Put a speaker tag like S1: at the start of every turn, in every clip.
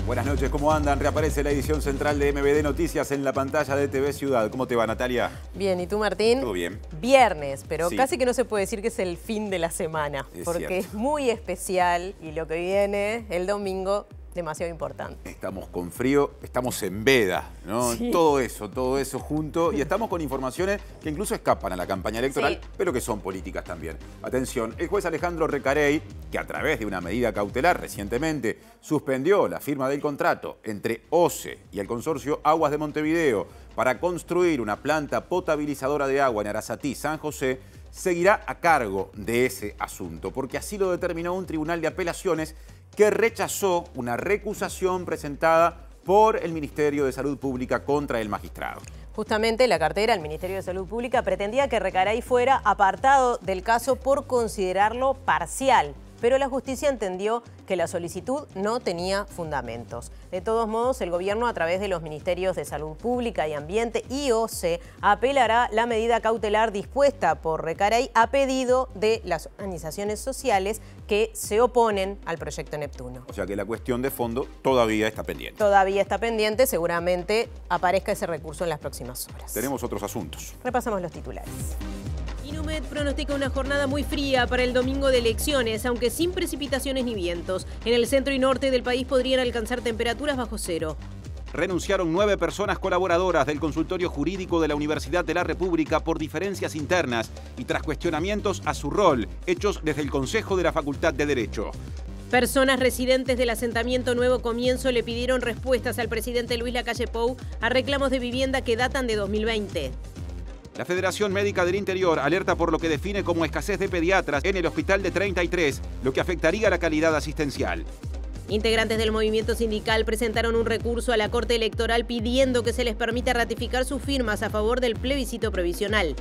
S1: Buenas noches, ¿cómo andan? Reaparece la edición central de MBD Noticias en la pantalla de TV Ciudad. ¿Cómo te va, Natalia?
S2: Bien, ¿y tú, Martín?
S1: Todo bien.
S2: Viernes, pero
S1: sí,
S2: casi que no se puede decir que es el fin de la semana, porque
S1: cierto,
S2: es muy especial y lo que viene el domingo, demasiado importante.
S1: Estamos con frío, estamos en veda, ¿no?
S2: Sí.
S1: Todo eso junto. Y estamos con informaciones que incluso escapan a la campaña electoral,
S2: Sí,
S1: pero que son políticas también. Atención, el juez Alejandro Recarey, que a través de una medida cautelar recientemente suspendió la firma del contrato entre OCE y el consorcio Aguas de Montevideo para construir una planta potabilizadora de agua en Arasatí, San José, seguirá a cargo de ese asunto, porque así lo determinó un tribunal de apelaciones que rechazó una recusación presentada por el Ministerio de Salud Pública contra el magistrado.
S2: justamente la cartera del Ministerio de Salud Pública pretendía que Recarey fuera apartado del caso por considerarlo parcial, pero la justicia entendió que la solicitud no tenía fundamentos. De todos modos, el gobierno, a través de los Ministerios de Salud Pública y Ambiente y OCE, apelará la medida cautelar dispuesta por Recarey a pedido de las organizaciones sociales que se oponen al proyecto Neptuno.
S1: O sea que la cuestión de fondo todavía está pendiente.
S2: Todavía está pendiente, seguramente aparezca ese recurso en las próximas horas.
S1: Tenemos otros asuntos.
S2: Repasamos los titulares.
S3: Inumet pronostica una jornada muy fría para el domingo de elecciones, aunque sin precipitaciones ni vientos. En el centro y norte del país podrían alcanzar temperaturas bajo cero.
S1: Renunciaron 9 personas colaboradoras del consultorio jurídico de la Universidad de la República por diferencias internas y tras cuestionamientos a su rol, hechos desde el Consejo de la Facultad de Derecho.
S3: Personas residentes del asentamiento Nuevo Comienzo le pidieron respuestas al presidente Luis Lacalle Pou a reclamos de vivienda que datan de 2020.
S1: La Federación Médica del Interior alerta por lo que define como escasez de pediatras en el Hospital de 33, lo que afectaría la calidad asistencial.
S3: Integrantes del movimiento sindical presentaron un recurso a la Corte Electoral pidiendo que se les permita ratificar sus firmas a favor del plebiscito provisional.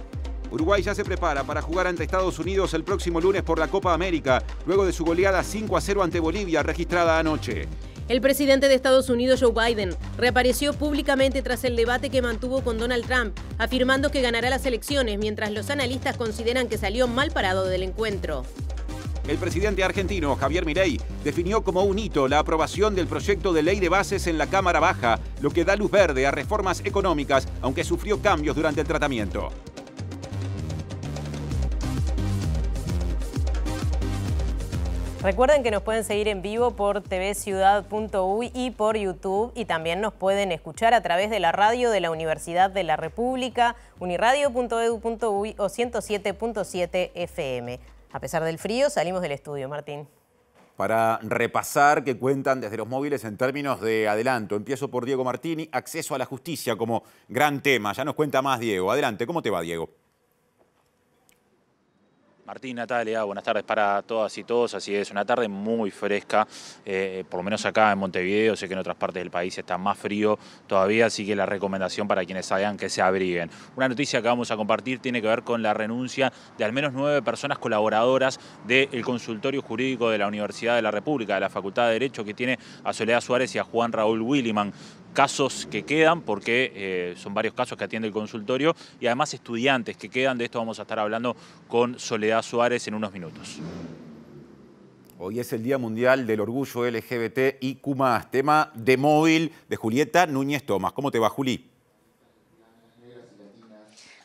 S1: Uruguay ya se prepara para jugar ante Estados Unidos el próximo lunes por la Copa América, luego de su goleada 5-0 ante Bolivia registrada anoche.
S3: El presidente de Estados Unidos, Joe Biden, reapareció públicamente tras el debate que mantuvo con Donald Trump, afirmando que ganará las elecciones, mientras los analistas consideran que salió mal parado del encuentro.
S1: El presidente argentino, Javier Milei, definió como un hito la aprobación del proyecto de ley de bases en la Cámara Baja, lo que da luz verde a reformas económicas, aunque sufrió cambios durante el tratamiento.
S2: Recuerden que nos pueden seguir en vivo por tvciudad.uy y por YouTube, y también nos pueden escuchar a través de la radio de la Universidad de la República, uniradio.edu.uy o 107.7 FM. A pesar del frío, salimos del estudio, Martín.
S1: Para repasar qué cuentan desde los móviles en términos de adelanto. Empiezo por Diego Martini, acceso a la justicia como gran tema. Ya nos cuenta más Diego. Adelante, ¿cómo te va, Diego?
S4: Martín, Natalia, buenas tardes para todas y todos. Así es, una tarde muy fresca, por lo menos acá en Montevideo. Sé que en otras partes del país está más frío todavía, así que la recomendación para quienes salgan que se abriguen. Una noticia que vamos a compartir tiene que ver con la renuncia de al menos 9 personas colaboradoras del consultorio jurídico de la Universidad de la República, de la Facultad de Derecho, que tiene a Soledad Suárez y a Juan Raúl Williman. Casos que quedan, porque son varios casos que atiende el consultorio, y además estudiantes que quedan. De esto vamos a estar hablando con Soledad Suárez en unos minutos.
S1: Hoy es el Día Mundial del Orgullo LGBTIQ+, tema de móvil de Julieta Núñez Tomás. ¿Cómo te va, Juli?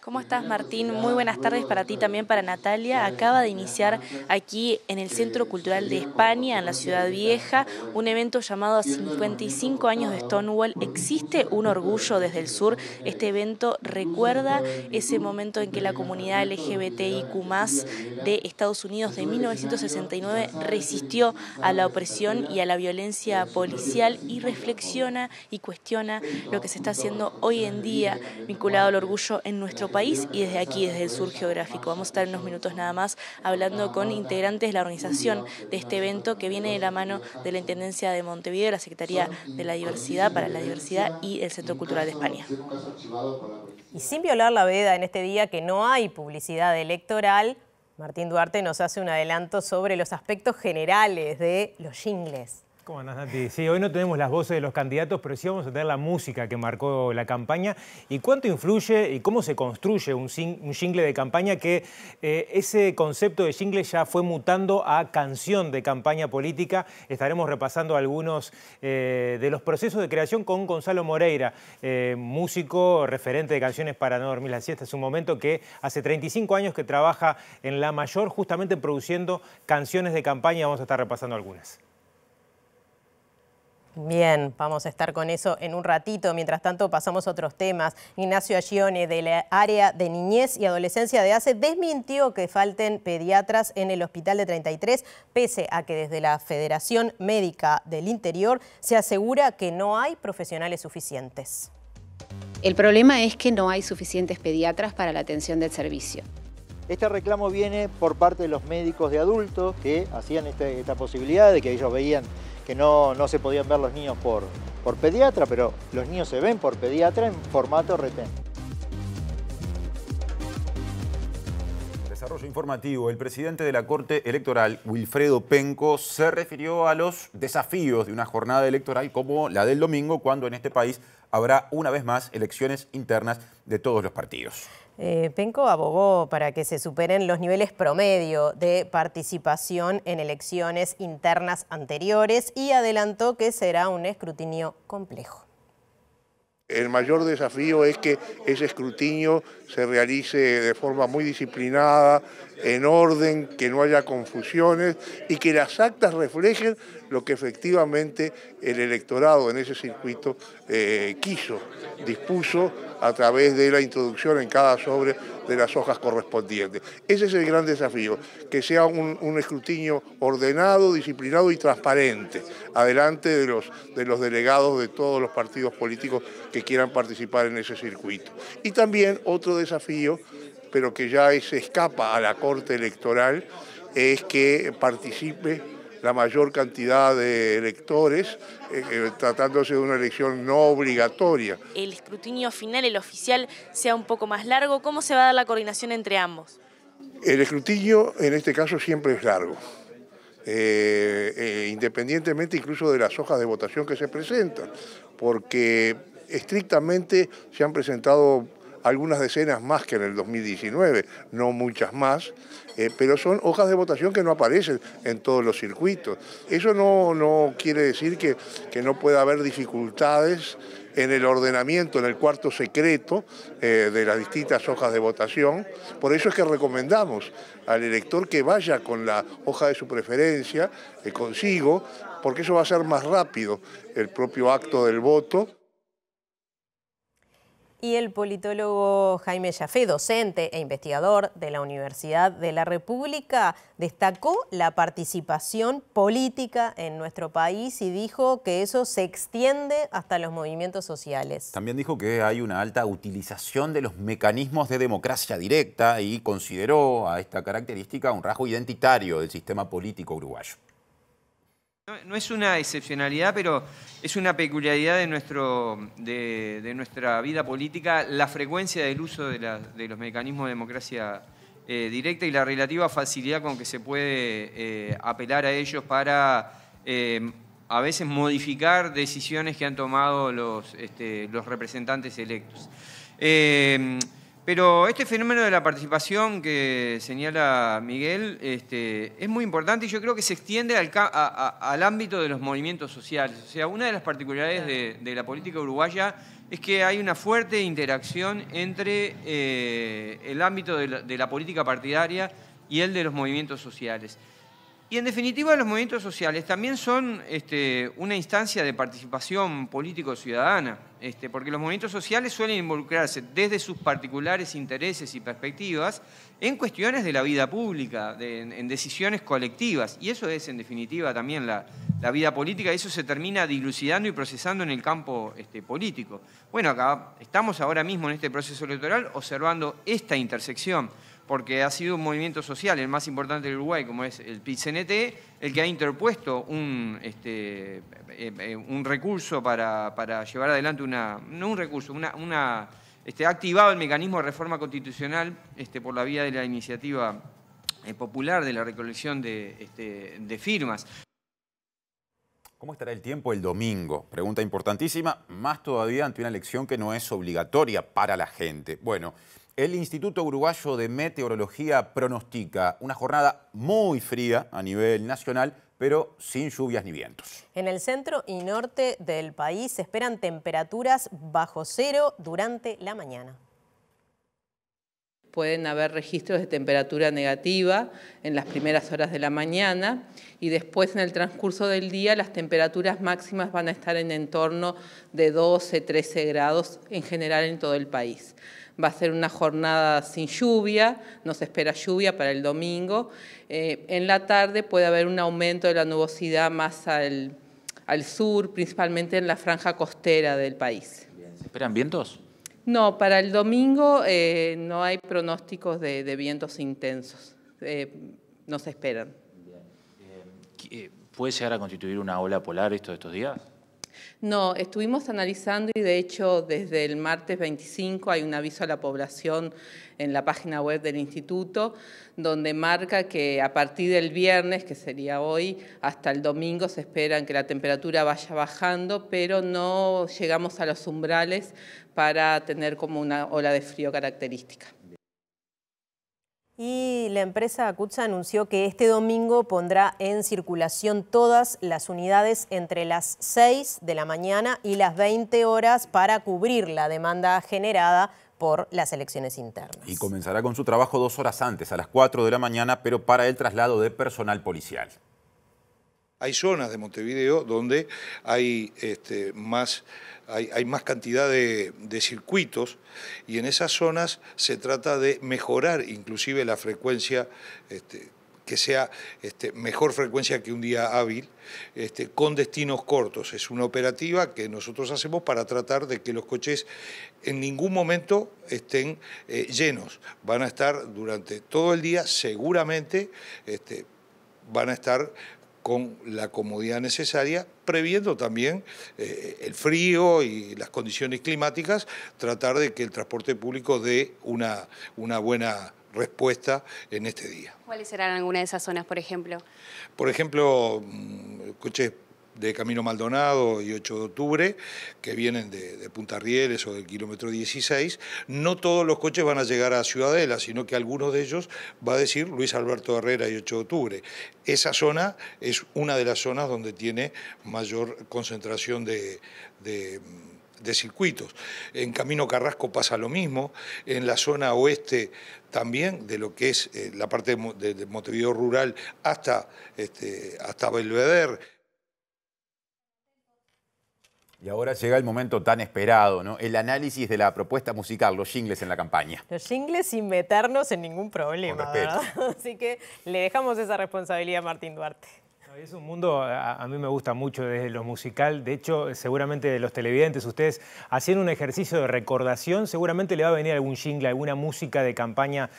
S5: ¿Cómo estás, Martín? Muy buenas tardes para ti, también para Natalia. Acaba de iniciar aquí en el Centro Cultural de España, en la Ciudad Vieja, un evento llamado 55 años de Stonewall. Existe un orgullo desde el sur. Este evento recuerda ese momento en que la comunidad LGBTIQ+ de Estados Unidos de 1969 resistió a la opresión y a la violencia policial, y reflexiona y cuestiona lo que se está haciendo hoy en día vinculado al orgullo en nuestro país y desde aquí, desde el sur geográfico. Vamos a estar en unos minutos nada más hablando con integrantes de la organización de este evento, que viene de la mano de la Intendencia de Montevideo, la Secretaría de la Diversidad para la Diversidad y el Centro Cultural de España.
S2: Y sin violar la veda en este día que no hay publicidad electoral, Martín Duarte nos hace un adelanto sobre los aspectos generales de los jingles.
S6: ¿Cómo andás, Nati? Sí, hoy no tenemos las voces de los candidatos, pero sí vamos a tener la música que marcó la campaña. ¿Y cuánto influye y cómo se construye un jingle de campaña? Que ese concepto de jingle ya fue mutando a canción de campaña política. Estaremos repasando algunos de los procesos de creación con Gonzalo Moreira, músico, referente de Canciones para no dormir la siesta. Es un momento que hace 35 años que trabaja en La Mayor, justamente produciendo canciones de campaña. Vamos a estar repasando algunas.
S2: Bien, vamos a estar con eso en un ratito. Mientras tanto, pasamos a otros temas. Ignacio Agione, de la área de niñez y adolescencia de ACE, desmintió que falten pediatras en el Hospital de 33, pese a que desde la Federación Médica del Interior se asegura que no hay profesionales suficientes.
S7: El problema es que no hay suficientes pediatras para la atención del servicio.
S8: Este reclamo viene por parte de los médicos de adultos que hacían esta posibilidad de que ellos veían que no se podían ver los niños por pediatra, pero los niños se ven por pediatra en formato retén.
S1: Desarrollo informativo. El presidente de la Corte Electoral, Wilfredo Penco, se refirió a los desafíos de una jornada electoral como la del domingo, cuando en este país habrá una vez más elecciones internas de todos los partidos.
S2: Penco abogó para que se superen los niveles promedio de participación en elecciones internas anteriores y adelantó que será un escrutinio complejo.
S9: El mayor desafío es que ese escrutinio se realice de forma muy disciplinada, en orden, que no haya confusiones y que las actas reflejen lo que efectivamente el electorado en ese circuito dispuso a través de la introducción en cada sobre de las hojas correspondientes. Ese es el gran desafío, que sea un escrutinio ordenado, disciplinado y transparente, adelante de los delegados de todos los partidos políticos que quieran participar en ese circuito. Y también otro desafío, pero que ya se escapa a la Corte Electoral, es que participe la mayor cantidad de electores, tratándose de una elección no obligatoria.
S5: El escrutinio final, el oficial, sea un poco más largo. ¿Cómo se va a dar la coordinación entre ambos?
S9: El escrutinio en este caso siempre es largo, independientemente incluso de las hojas de votación que se presentan, porque estrictamente se han presentado algunas decenas más que en el 2019, no muchas más, pero son hojas de votación que no aparecen en todos los circuitos. Eso no quiere decir que no pueda haber dificultades en el ordenamiento, en el cuarto secreto de las distintas hojas de votación. Por eso es que recomendamos al elector que vaya con la hoja de su preferencia consigo, porque eso va a ser más rápido el propio acto del voto.
S2: Y el politólogo Jaime Jafé, docente e investigador de la Universidad de la República, destacó la participación política en nuestro país y dijo que eso se extiende hasta los movimientos sociales.
S1: También dijo que hay una alta utilización de los mecanismos de democracia directa y consideró a esta característica un rasgo identitario del sistema político uruguayo.
S10: No es una excepcionalidad, pero es una peculiaridad de nuestra vida política la frecuencia del uso de los mecanismos de democracia directa y la relativa facilidad con que se puede apelar a ellos para a veces modificar decisiones que han tomado los representantes electos. Pero este fenómeno de la participación que señala Miguel es muy importante y yo creo que se extiende al ámbito de los movimientos sociales. O sea, una de las particularidades de la política uruguaya es que hay una fuerte interacción entre el ámbito de la política partidaria y el de los movimientos sociales. Y en definitiva los movimientos sociales también son una instancia de participación político-ciudadana, porque los movimientos sociales suelen involucrarse desde sus particulares intereses y perspectivas en cuestiones de la vida pública, en decisiones colectivas. Y eso es en definitiva también la vida política, y eso se termina dilucidando y procesando en el campo político. Bueno, acá estamos ahora mismo en este proceso electoral observando esta intersección, porque ha sido un movimiento social, el más importante del Uruguay, como es el PIT-CNT, el que ha interpuesto un recurso para llevar adelante ha activado el mecanismo de reforma constitucional por la vía de la iniciativa popular, de la recolección de firmas.
S1: ¿Cómo estará el tiempo el domingo? Pregunta importantísima, más todavía ante una elección que no es obligatoria para la gente. Bueno, el Instituto Uruguayo de Meteorología pronostica una jornada muy fría a nivel nacional, pero sin lluvias ni vientos.
S2: En el centro y norte del país se esperan temperaturas bajo cero durante la mañana.
S11: Pueden haber registros de temperatura negativa en las primeras horas de la mañana y después en el transcurso del día las temperaturas máximas van a estar en entorno de 12, 13 grados en general en todo el país. Va a ser una jornada sin lluvia, no se espera lluvia para el domingo. En la tarde puede haber un aumento de la nubosidad más al sur, principalmente en la franja costera del país.
S4: ¿Se esperan vientos?
S11: No, para el domingo no hay pronósticos de vientos intensos, no se esperan.
S4: ¿Puede llegar a constituir una ola polar esto de estos días?
S11: No, estuvimos analizando y de hecho desde el martes 25 hay un aviso a la población en la página web del instituto donde marca que a partir del viernes, que sería hoy, hasta el domingo se esperan que la temperatura vaya bajando, pero no llegamos a los umbrales para tener como una ola de frío característica.
S2: Y la empresa Akutza anunció que este domingo pondrá en circulación todas las unidades entre las 6 de la mañana y las 20 horas para cubrir la demanda generada por las elecciones internas.
S1: Y comenzará con su trabajo 2 horas antes, a las 4 de la mañana, pero para el traslado de personal policial.
S9: Hay zonas de Montevideo donde hay más cantidad de circuitos y en esas zonas se trata de mejorar inclusive la frecuencia, que sea mejor frecuencia que un día hábil, con destinos cortos. Es una operativa que nosotros hacemos para tratar de que los coches en ningún momento estén llenos. Van a estar durante todo el día, seguramente van a estar con la comodidad necesaria, previendo también el frío y las condiciones climáticas, tratar de que el transporte público dé una buena respuesta en este día.
S12: ¿Cuáles serán algunas de esas zonas, por ejemplo?
S9: Por ejemplo, coches de Camino Maldonado y 8 de octubre, que vienen de Punta Rieles o del kilómetro 16, no todos los coches van a llegar a Ciudadela, sino que algunos de ellos va a decir Luis Alberto Herrera y 8 de octubre. Esa zona es una de las zonas donde tiene mayor concentración de circuitos. En Camino Carrasco pasa lo mismo, en la zona oeste también, de lo que es la parte de Montevideo rural hasta Belvedere.
S1: Y ahora llega el momento tan esperado, ¿no? El análisis de la propuesta musical, los jingles en la campaña.
S2: Los jingles sin meternos en ningún problema,
S1: Con respeto.
S2: ¿verdad? Así que le dejamos esa responsabilidad a Martín Duarte.
S6: Es un mundo, a mí me gusta mucho desde lo musical, de hecho seguramente de los televidentes, ustedes haciendo un ejercicio de recordación, seguramente le va a venir algún jingle, alguna música de campaña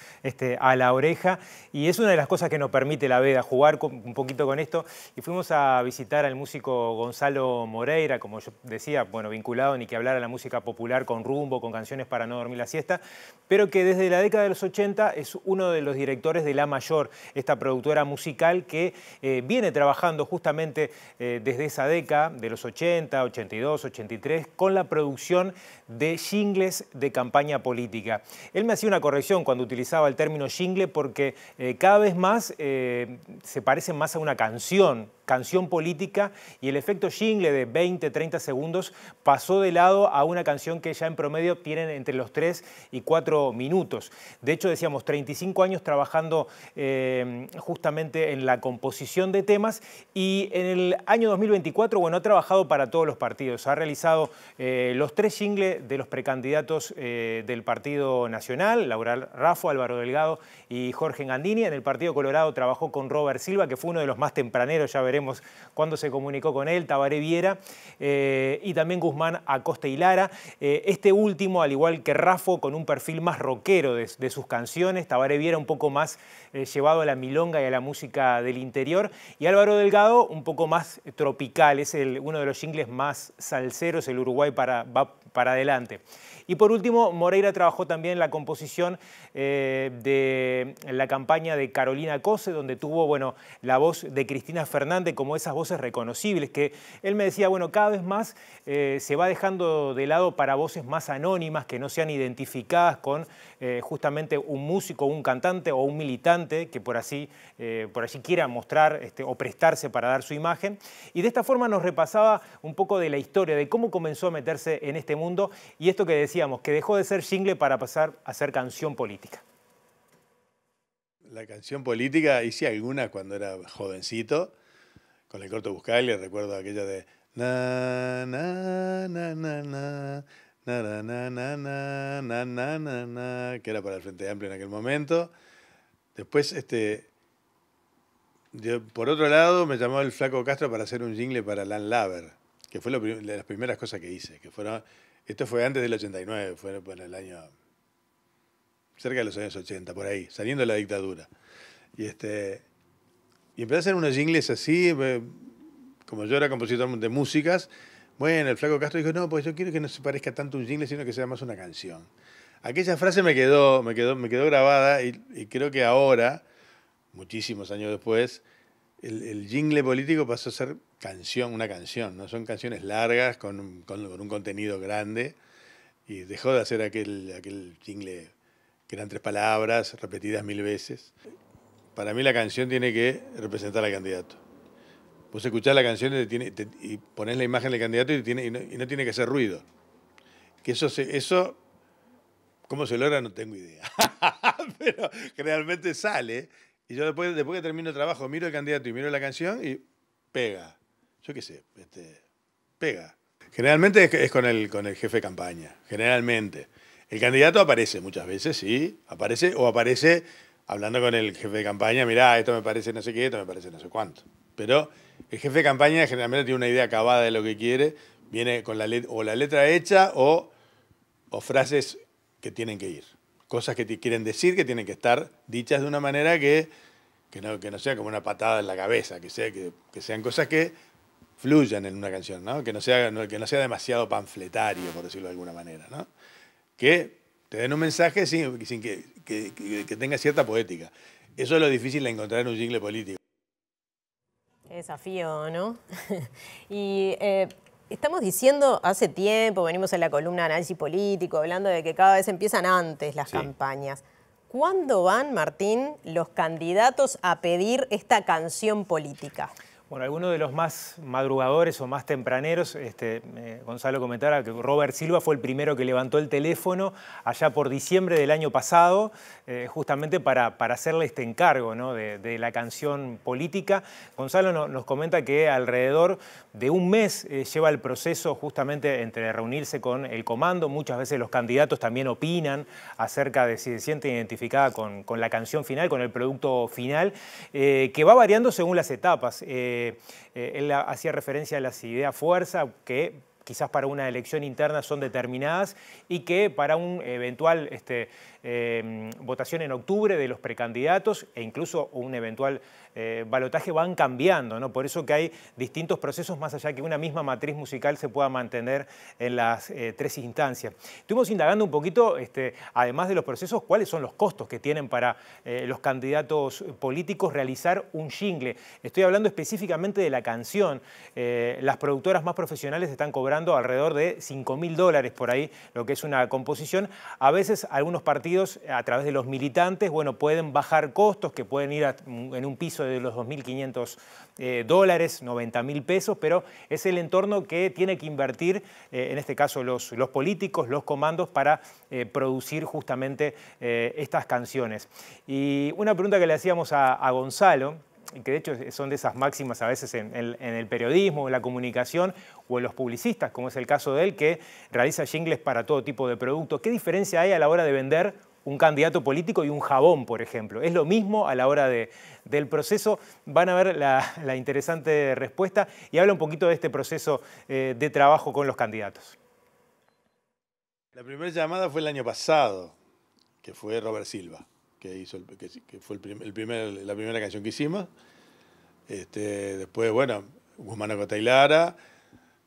S6: a la oreja y es una de las cosas que nos permite la veda, jugar un poquito con esto y fuimos a visitar al músico Gonzalo Moreira, como yo decía, bueno, vinculado ni que hablar a la música popular con rumbo, con canciones para no dormir la siesta, pero que desde la década de los 80 es uno de los directores de La Mayor, esta productora musical que viene trabajando justamente desde esa década, de los 80, 82, 83, con la producción de jingles de campaña política. Él me hacía una corrección cuando utilizaba el término jingle porque cada vez más se parece más a una canción política y el efecto jingle de 20, 30 segundos pasó de lado a una canción que ya en promedio tienen entre los 3 y 4 minutos. De hecho, decíamos, 35 años trabajando justamente en la composición de temas y en el año 2024, bueno, ha trabajado para todos los partidos. Ha realizado los 3 jingles de los precandidatos del Partido Nacional, Laura Raffo, Álvaro Delgado y Jorge Gandini. En el Partido Colorado trabajó con Robert Silva, que fue uno de los más tempraneros, ya veremos cuándo se comunicó con él, Tabaré Viera, y también Guzmán Acosta y Lara. Este último, al igual que Raffo, con un perfil más rockero de sus canciones, Tabaré Viera un poco más llevado a la milonga y a la música del interior, y Álvaro Delgado un poco más tropical, es uno de los jingles más salseros, el Uruguay va para adelante. Y por último, Moreira trabajó también en la composición de la campaña de Carolina Cose, donde tuvo, bueno, la voz de Cristina Fernández, como esas voces reconocibles, que él me decía, bueno, cada vez más se va dejando de lado para voces más anónimas, que no sean identificadas con justamente un músico, un cantante o un militante que por allí quiera mostrar o prestarse para dar su imagen. Y de esta forma nos repasaba un poco de la historia, de cómo comenzó a meterse en este mundo y esto que decíamos, que dejó de ser jingle para pasar a ser canción política.
S13: La canción política hice alguna cuando era jovencito, con el Corto Buscaglia, recuerdo aquella de na na na na na na na na na na na na na, que era para el Frente Amplio en aquel momento. Después, por otro lado, me llamó el Flaco Castro para hacer un jingle para Land Laver, que fue de las primeras cosas que hice, esto fue antes del 89, fue en el año, cerca de los años 80, por ahí, saliendo de la dictadura. Y empecé a hacer unos jingles así, como yo era compositor de músicas. Bueno, el Flaco Castro dijo, no, pues yo quiero que no se parezca tanto un jingle, sino que sea más una canción. Aquella frase me quedó grabada y creo que ahora, muchísimos años después, el jingle político pasó a ser una canción, ¿no? Son canciones largas con un contenido grande y dejó de hacer aquel jingle que eran 3 palabras repetidas 1000 veces. Para mí la canción tiene que representar al candidato. Vos escuchás la canción y ponés la imagen del candidato y no tiene que hacer ruido. Que eso, ¿cómo se logra? No tengo idea. Pero generalmente sale. Y yo después que termino el trabajo, miro el candidato y miro la canción y pega. Yo qué sé, pega. Generalmente es con el jefe de campaña, generalmente. El candidato aparece muchas veces, sí, aparece hablando con el jefe de campaña, mirá, esto me parece no sé qué, esto me parece no sé cuánto. Pero el jefe de campaña generalmente tiene una idea acabada de lo que quiere, viene con la letra hecha o frases que tienen que ir. Cosas que quieren decir, que tienen que estar dichas de una manera que no sea como una patada en la cabeza, que sean cosas que fluyan en una canción, ¿no? Que no sea demasiado panfletario, por decirlo de alguna manera, ¿no? Que te den un mensaje sin que tenga cierta poética. Eso es lo difícil de encontrar en un jingle político.
S2: Qué desafío, ¿no? Y estamos diciendo hace tiempo, venimos en la columna Análisis Político, hablando de que cada vez empiezan antes las campañas. ¿Cuándo van, Martín, los candidatos a pedir esta canción política?
S6: Bueno, algunos de los más madrugadores o más tempraneros, Gonzalo comentara que Robert Silva fue el primero que levantó el teléfono allá por diciembre del año pasado, justamente para hacerle este encargo, ¿no? de la canción política. Gonzalo nos comenta que alrededor de un mes lleva el proceso justamente entre reunirse con el comando. Muchas veces los candidatos también opinan acerca de si se sienten identificada con la canción final, con el producto final, que va variando según las etapas. Él hacía referencia a las ideas fuerza, que quizás para una elección interna son determinadas y que para un eventual votación en octubre de los precandidatos e incluso un eventual balotaje van cambiando, ¿no? Por eso que hay distintos procesos más allá que una misma matriz musical se pueda mantener en las 3 instancias. Estuvimos indagando un poquito, además de los procesos, cuáles son los costos que tienen para los candidatos políticos realizar un jingle. Estoy hablando específicamente de la canción. Las productoras más profesionales están cobrando alrededor de $5.000 por ahí, lo que es una composición. A veces algunos partidos, a través de los militantes, bueno, pueden bajar costos, que pueden ir en un piso de los $2.500, 90.000 pesos, pero es el entorno que tiene que invertir, en este caso los políticos, los comandos, para producir justamente estas canciones. Y una pregunta que le hacíamos a Gonzalo, que de hecho son de esas máximas a veces en el periodismo, en la comunicación o en los publicistas, como es el caso de él, que realiza jingles para todo tipo de productos. ¿Qué diferencia hay a la hora de vender un candidato político y un jabón, por ejemplo? ¿Es lo mismo a la hora del proceso? Van a ver la interesante respuesta y habla un poquito de este proceso de trabajo con los candidatos.
S13: La primera llamada fue el año pasado, que fue Robert Silva, que fue la primera canción que hicimos. Después, bueno, Guzmán Acosta y Lara.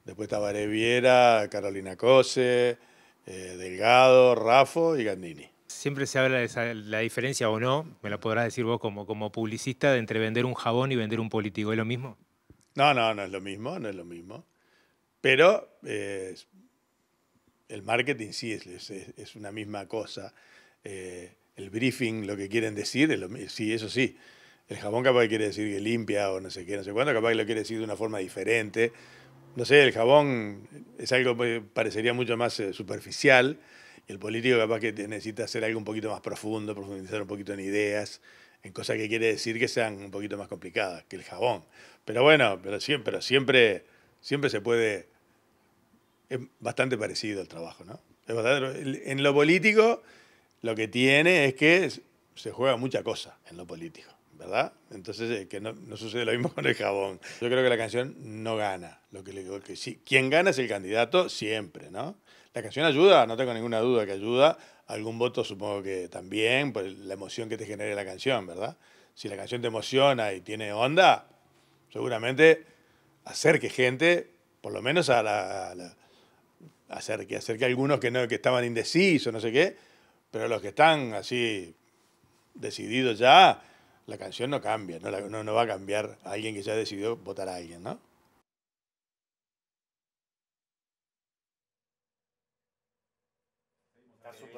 S13: Después Tabaré Viera, Carolina Cose, Delgado, Raffo y Gandini.
S6: Siempre se habla de la diferencia, o no, me la podrás decir vos como publicista, entre vender un jabón y vender un político. ¿Es lo mismo?
S13: No, no es lo mismo, no es lo mismo. Pero el marketing sí es una misma cosa. El briefing, lo que quieren decir, sí, eso sí. El jabón capaz que quiere decir que limpia o no sé qué, no sé cuánto, capaz que lo quiere decir de una forma diferente. No sé, el jabón es algo que parecería mucho más superficial, y el político capaz que necesita hacer algo un poquito más profundo, profundizar un poquito en ideas, en cosas que quiere decir que sean un poquito más complicadas que el jabón. Pero bueno, siempre se puede. Es bastante parecido el trabajo, ¿no? En lo político, lo que tiene es que se juega mucha cosa en lo político, ¿verdad? Entonces, que no sucede lo mismo con el jabón. Yo creo que la canción no gana. Sí, quien gana es el candidato siempre, ¿no? La canción ayuda, no tengo ninguna duda que ayuda. Algún voto supongo que también, por la emoción que te genere la canción, ¿verdad? Si la canción te emociona y tiene onda, seguramente acerque gente, por lo menos acerque a algunos que estaban indecisos, no sé qué, pero los que están así decididos ya, la canción no cambia, no va a cambiar a alguien que ya decidió votar a alguien, ¿no?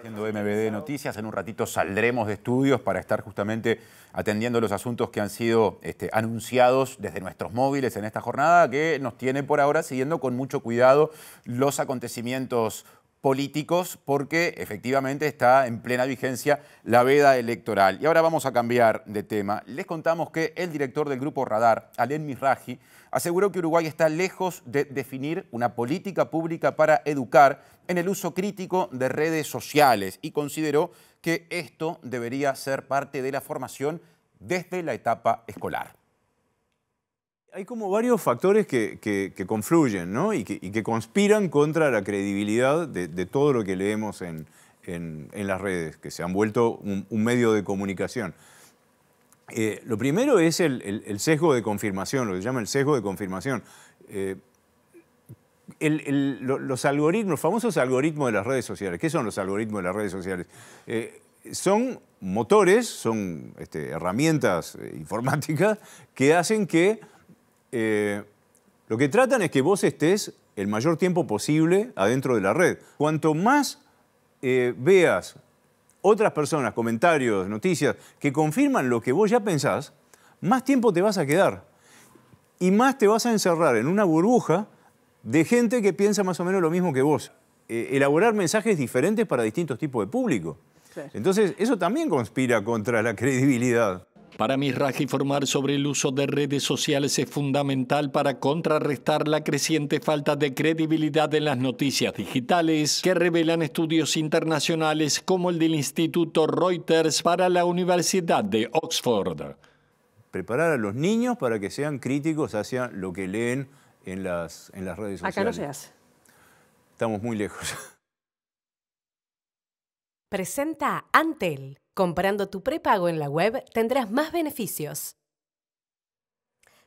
S1: Viendo MBD Noticias, en un ratito saldremos de estudios para estar justamente atendiendo los asuntos que han sido anunciados desde nuestros móviles en esta jornada, que nos tiene por ahora siguiendo con mucho cuidado los acontecimientos políticos, porque efectivamente está en plena vigencia la veda electoral. Y ahora vamos a cambiar de tema. Les contamos que el director del Grupo Radar, Alem Mizrahi, aseguró que Uruguay está lejos de definir una política pública para educar en el uso crítico de redes sociales y consideró que esto debería ser parte de la formación desde la etapa escolar.
S14: Hay como varios factores que confluyen, ¿no? y que conspiran contra la credibilidad de todo lo que leemos en las redes, que se han vuelto un medio de comunicación. Lo primero es el sesgo de confirmación, lo que se llama el sesgo de confirmación. Los algoritmos, los famosos algoritmos de las redes sociales. ¿Qué son los algoritmos de las redes sociales? Son motores, son herramientas informáticas que hacen que lo que tratan es que vos estés el mayor tiempo posible adentro de la red. Cuanto más veas otras personas, comentarios, noticias, que confirman lo que vos ya pensás, más tiempo te vas a quedar. Y más te vas a encerrar en una burbuja de gente que piensa más o menos lo mismo que vos. Elaborar mensajes diferentes para distintos tipos de público. Sí. Entonces, eso también conspira contra la credibilidad.
S15: Para Mizrahi, informar sobre el uso de redes sociales es fundamental para contrarrestar la creciente falta de credibilidad en las noticias digitales que revelan estudios internacionales como el del Instituto Reuters para la Universidad de Oxford.
S14: Preparar a los niños para que sean críticos hacia lo que leen en las redes sociales.
S16: Acá no se hace.
S14: Estamos muy lejos.
S17: Presenta Antel. Comprando tu prepago en la web tendrás más beneficios.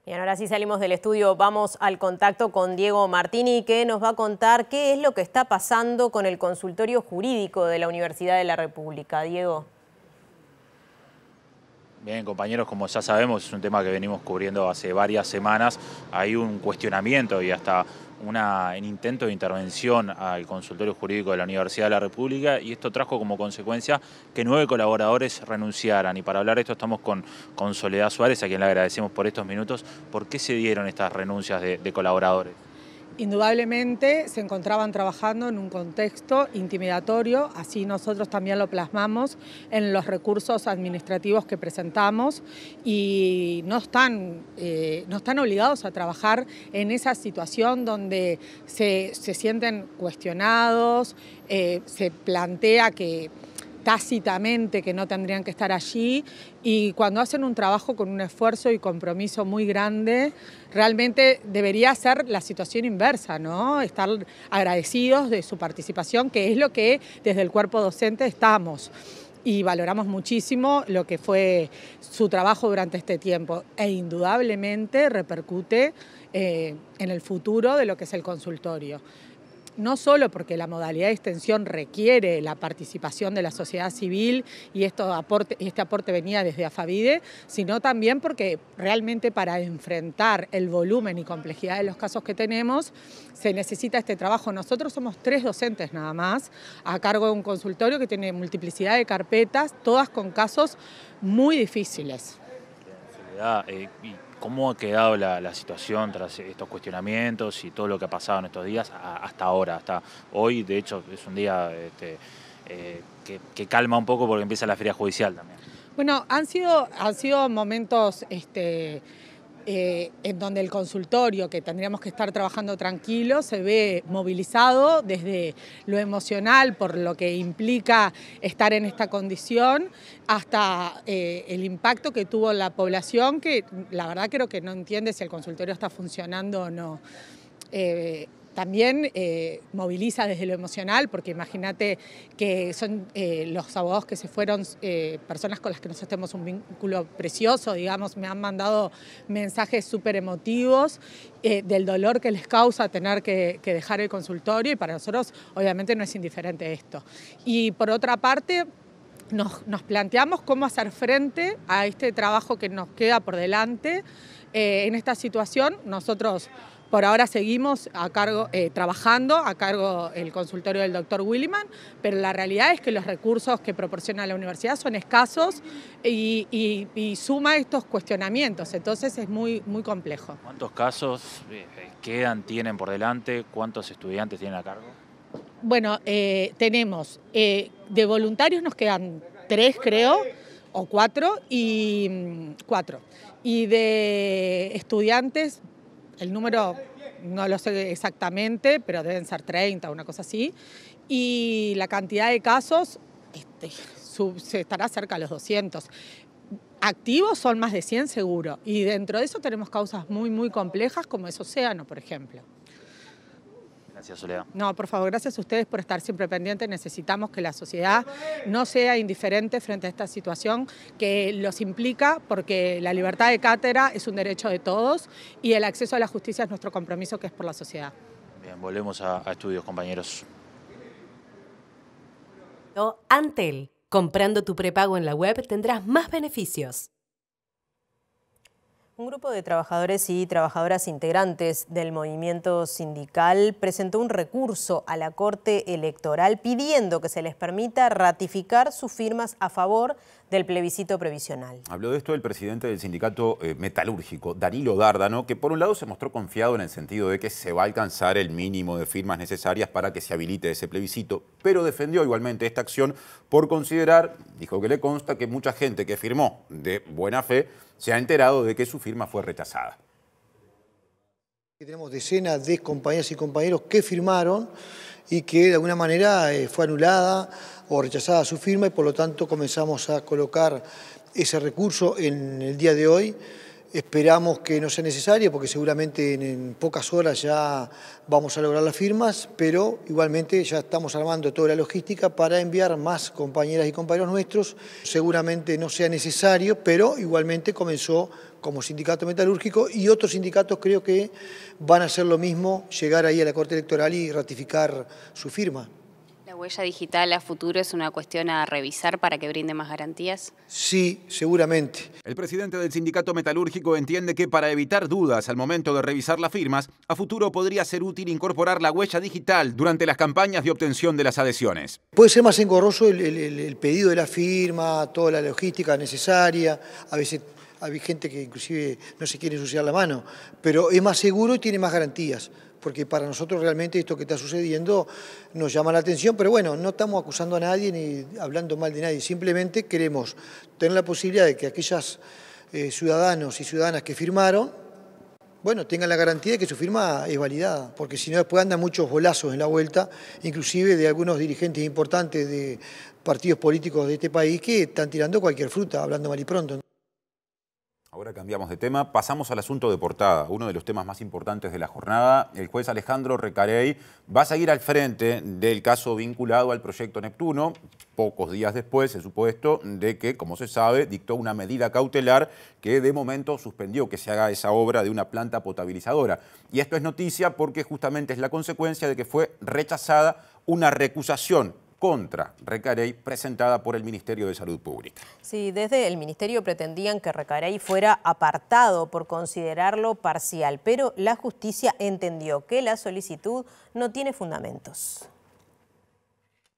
S2: Bien, ahora sí salimos del estudio, vamos al contacto con Diego Martini, que nos va a contar qué es lo que está pasando con el consultorio jurídico de la Universidad de la República. Diego.
S4: Bien, compañeros, como ya sabemos, es un tema que venimos cubriendo hace varias semanas. Hay un cuestionamiento y hasta un intento de intervención al consultorio jurídico de la Universidad de la República, y esto trajo como consecuencia que 9 colaboradores renunciaran. Y para hablar de esto estamos con Soledad Suárez, a quien le agradecemos por estos minutos. ¿Por qué se dieron estas renuncias de colaboradores?
S16: Indudablemente se encontraban trabajando en un contexto intimidatorio, así nosotros también lo plasmamos en los recursos administrativos que presentamos, y no están obligados a trabajar en esa situación donde se sienten cuestionados, se plantea que tácitamente que no tendrían que estar allí, y cuando hacen un trabajo con un esfuerzo y compromiso muy grande, realmente debería ser la situación inversa, ¿no? Estar agradecidos de su participación, que es lo que desde el cuerpo docente estamos. y valoramos muchísimo lo que fue su trabajo durante este tiempo e indudablemente repercute en el futuro de lo que es el consultorio. No solo porque la modalidad de extensión requiere la participación de la sociedad civil y este aporte venía desde AFAVIDE, sino también porque realmente para enfrentar el volumen y complejidad de los casos que tenemos se necesita este trabajo. Nosotros somos 3 docentes nada más a cargo de un consultorio que tiene multiplicidad de carpetas, todas con casos muy difíciles.
S4: ¿Cómo ha quedado la situación tras estos cuestionamientos y todo lo que ha pasado en estos días hasta ahora, hasta hoy? De hecho, es un día que calma un poco porque empieza la feria judicial también.
S16: Bueno, han sido momentos en donde el consultorio, que tendríamos que estar trabajando tranquilo, se ve movilizado desde lo emocional por lo que implica estar en esta condición, hasta el impacto que tuvo la población, que la verdad creo que no entiende si el consultorio está funcionando o no. También moviliza desde lo emocional, porque imagínate que son los abogados que se fueron, personas con las que nosotros tenemos un vínculo precioso, digamos, me han mandado mensajes súper emotivos del dolor que les causa tener que dejar el consultorio, y para nosotros obviamente no es indiferente esto. Y por otra parte, nos planteamos cómo hacer frente a este trabajo que nos queda por delante en esta situación. Nosotros por ahora seguimos trabajando a cargo del consultorio del doctor Williman, pero la realidad es que los recursos que proporciona la universidad son escasos y suma estos cuestionamientos, entonces es muy complejo.
S4: ¿Cuántos casos tienen por delante? ¿Cuántos estudiantes tienen a cargo?
S16: Bueno, tenemos, de voluntarios nos quedan 3 creo, o 4, y de estudiantes, el número no lo sé exactamente, pero deben ser 30, una cosa así. Y la cantidad de casos se estará cerca de los 200. Activos son más de 100 seguro. Y dentro de eso tenemos causas muy complejas, como es Océano, por ejemplo.
S4: Gracias, Soledad.
S16: No, por favor, gracias a ustedes por estar siempre pendientes. Necesitamos que la sociedad no sea indiferente frente a esta situación que los implica, porque la libertad de cátedra es un derecho de todos y el acceso a la justicia es nuestro compromiso, que es por la sociedad.
S4: Bien, volvemos a estudios, compañeros.
S17: Antel. Comprando tu prepago en la web tendrás más beneficios.
S2: Un grupo de trabajadores y trabajadoras integrantes del movimiento sindical presentó un recurso a la Corte Electoral pidiendo que se les permita ratificar sus firmas a favor del plebiscito previsional.
S1: Habló de esto el presidente del sindicato metalúrgico, Danilo Dárdano, que por un lado se mostró confiado en el sentido de que se va a alcanzar el mínimo de firmas necesarias para que se habilite ese plebiscito, pero defendió igualmente esta acción por considerar, dijo que le consta, que mucha gente que firmó de buena fe se ha enterado de que su firma fue rechazada.
S18: Tenemos decenas de compañeras y compañeros que firmaron y que de alguna manera fue anulada o rechazada su firma, y por lo tanto comenzamos a colocar ese recurso en el día de hoy. Esperamos que no sea necesario, porque seguramente en pocas horas ya vamos a lograr las firmas, pero igualmente ya estamos armando toda la logística para enviar más compañeras y compañeros nuestros. Seguramente no sea necesario, pero igualmente comenzó como sindicato metalúrgico, y otros sindicatos creo que van a hacer lo mismo, llegar ahí a la Corte Electoral y ratificar su firma.
S12: ¿La huella digital a futuro es una cuestión a revisar para que brinde más garantías?
S18: Sí, seguramente.
S1: El presidente del sindicato metalúrgico entiende que para evitar dudas al momento de revisar las firmas, a futuro podría ser útil incorporar la huella digital durante las campañas de obtención de las adhesiones.
S18: Puede ser más engorroso el pedido de la firma, toda la logística necesaria, a veces hay gente que inclusive no se quiere ensuciar la mano, pero es más seguro y tiene más garantías, porque para nosotros realmente esto que está sucediendo nos llama la atención, pero bueno, no estamos acusando a nadie ni hablando mal de nadie, simplemente queremos tener la posibilidad de que aquellos ciudadanos y ciudadanas que firmaron, bueno, tengan la garantía de que su firma es validada, porque si no después andan muchos bolazos en la vuelta, inclusive de algunos dirigentes importantes de partidos políticos de este país que están tirando cualquier fruta, hablando mal y pronto.
S1: Ahora cambiamos de tema, pasamos al asunto de portada, uno de los temas más importantes de la jornada. El juez Alejandro Recarey va a seguir al frente del caso vinculado al proyecto Neptuno, pocos días después, el supuesto, de que, como se sabe, dictó una medida cautelar que de momento suspendió que se haga esa obra de una planta potabilizadora. Y esto es noticia porque justamente es la consecuencia de que fue rechazada una recusación contra Recarey presentada por el Ministerio de Salud Pública.
S2: Sí, desde el Ministerio pretendían que Recarey fuera apartado por considerarlo parcial, pero la justicia entendió que la solicitud no tiene fundamentos.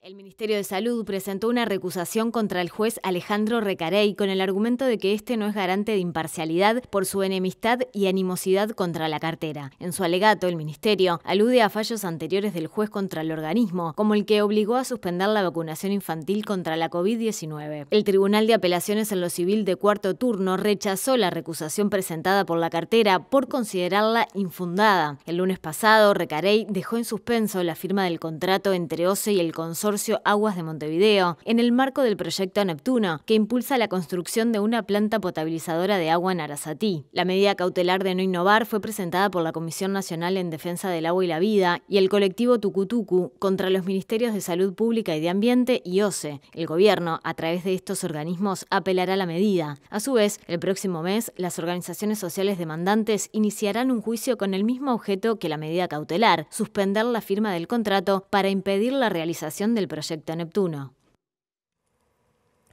S19: El Ministerio de Salud presentó una recusación contra el juez Alejandro Recarey con el argumento de que este no es garante de imparcialidad por su enemistad y animosidad contra la cartera. En su alegato, el Ministerio alude a fallos anteriores del juez contra el organismo, como el que obligó a suspender la vacunación infantil contra la COVID-19. El Tribunal de Apelaciones en lo Civil de cuarto turno rechazó la recusación presentada por la cartera por considerarla infundada. El lunes pasado, Recarey dejó en suspenso la firma del contrato entre OCE y el consorcio Aguas de Montevideo, en el marco del proyecto Neptuno, que impulsa la construcción de una planta potabilizadora de agua en Arasatí. La medida cautelar de no innovar fue presentada por la Comisión Nacional en Defensa del Agua y la Vida y el colectivo Tucutucu contra los Ministerios de Salud Pública y de Ambiente y OCE. El gobierno, a través de estos organismos, apelará la medida. A su vez, el próximo mes, las organizaciones sociales demandantes iniciarán un juicio con el mismo objeto que la medida cautelar, suspender la firma del contrato para impedir la realización del proyecto Neptuno.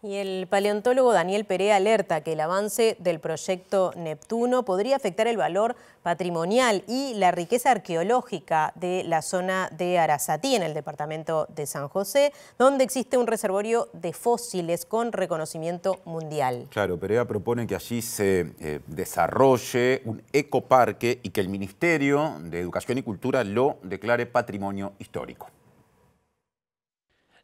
S2: Y el paleontólogo Daniel Perea alerta que el avance del proyecto Neptuno podría afectar el valor patrimonial y la riqueza arqueológica de la zona de Arasatí, en el departamento de San José, donde existe un reservorio de fósiles con reconocimiento mundial.
S1: Claro, Perea propone que allí se desarrolle un ecoparque y que el Ministerio de Educación y Cultura lo declare patrimonio histórico.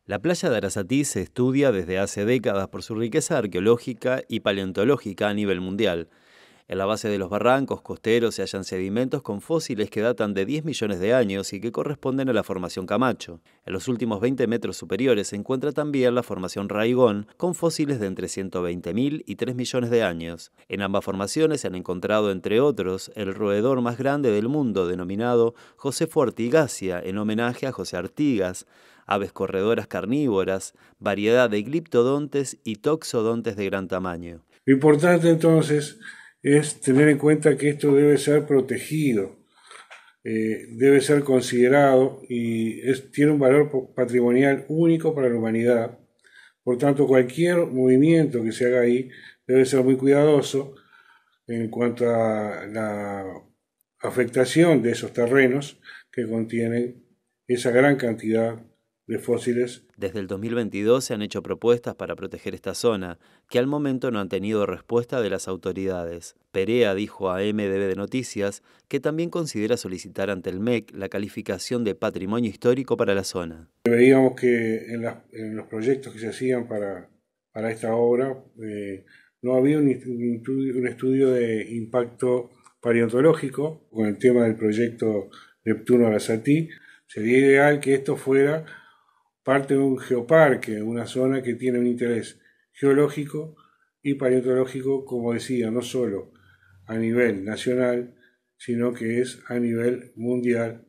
S20: La playa de Arasatí se estudia desde hace décadas por su riqueza arqueológica y paleontológica a nivel mundial. En la base de los barrancos costeros se hallan sedimentos con fósiles que datan de 10 millones de años y que corresponden a la formación Camacho. En los últimos 20 metros superiores se encuentra también la formación Raigón, con fósiles de entre 120.000 y 3 millones de años. En ambas formaciones se han encontrado, entre otros, el roedor más grande del mundo, denominado Josefo Artigasia, en homenaje a José Artigas, aves corredoras carnívoras, variedad de gliptodontes y toxodontes de gran tamaño.
S21: Lo importante entonces es tener en cuenta que esto debe ser protegido, debe ser considerado y tiene un valor patrimonial único para la humanidad. Por tanto, cualquier movimiento que se haga ahí debe ser muy cuidadoso en cuanto a la afectación de esos terrenos que contienen esa gran cantidad de fósiles.
S20: Desde el 2022 se han hecho propuestas para proteger esta zona, que al momento no han tenido respuesta de las autoridades. Perea dijo a MDB de Noticias que también considera solicitar ante el MEC la calificación de patrimonio histórico para la zona.
S21: Veíamos que en los proyectos que se hacían para esta obra no había un estudio de impacto paleontológico con el tema del proyecto Neptuno Arasatí. Sería ideal que esto fuera parte de un geoparque, una zona que tiene un interés geológico y paleontológico, como decía, no solo a nivel nacional, sino que es a nivel mundial.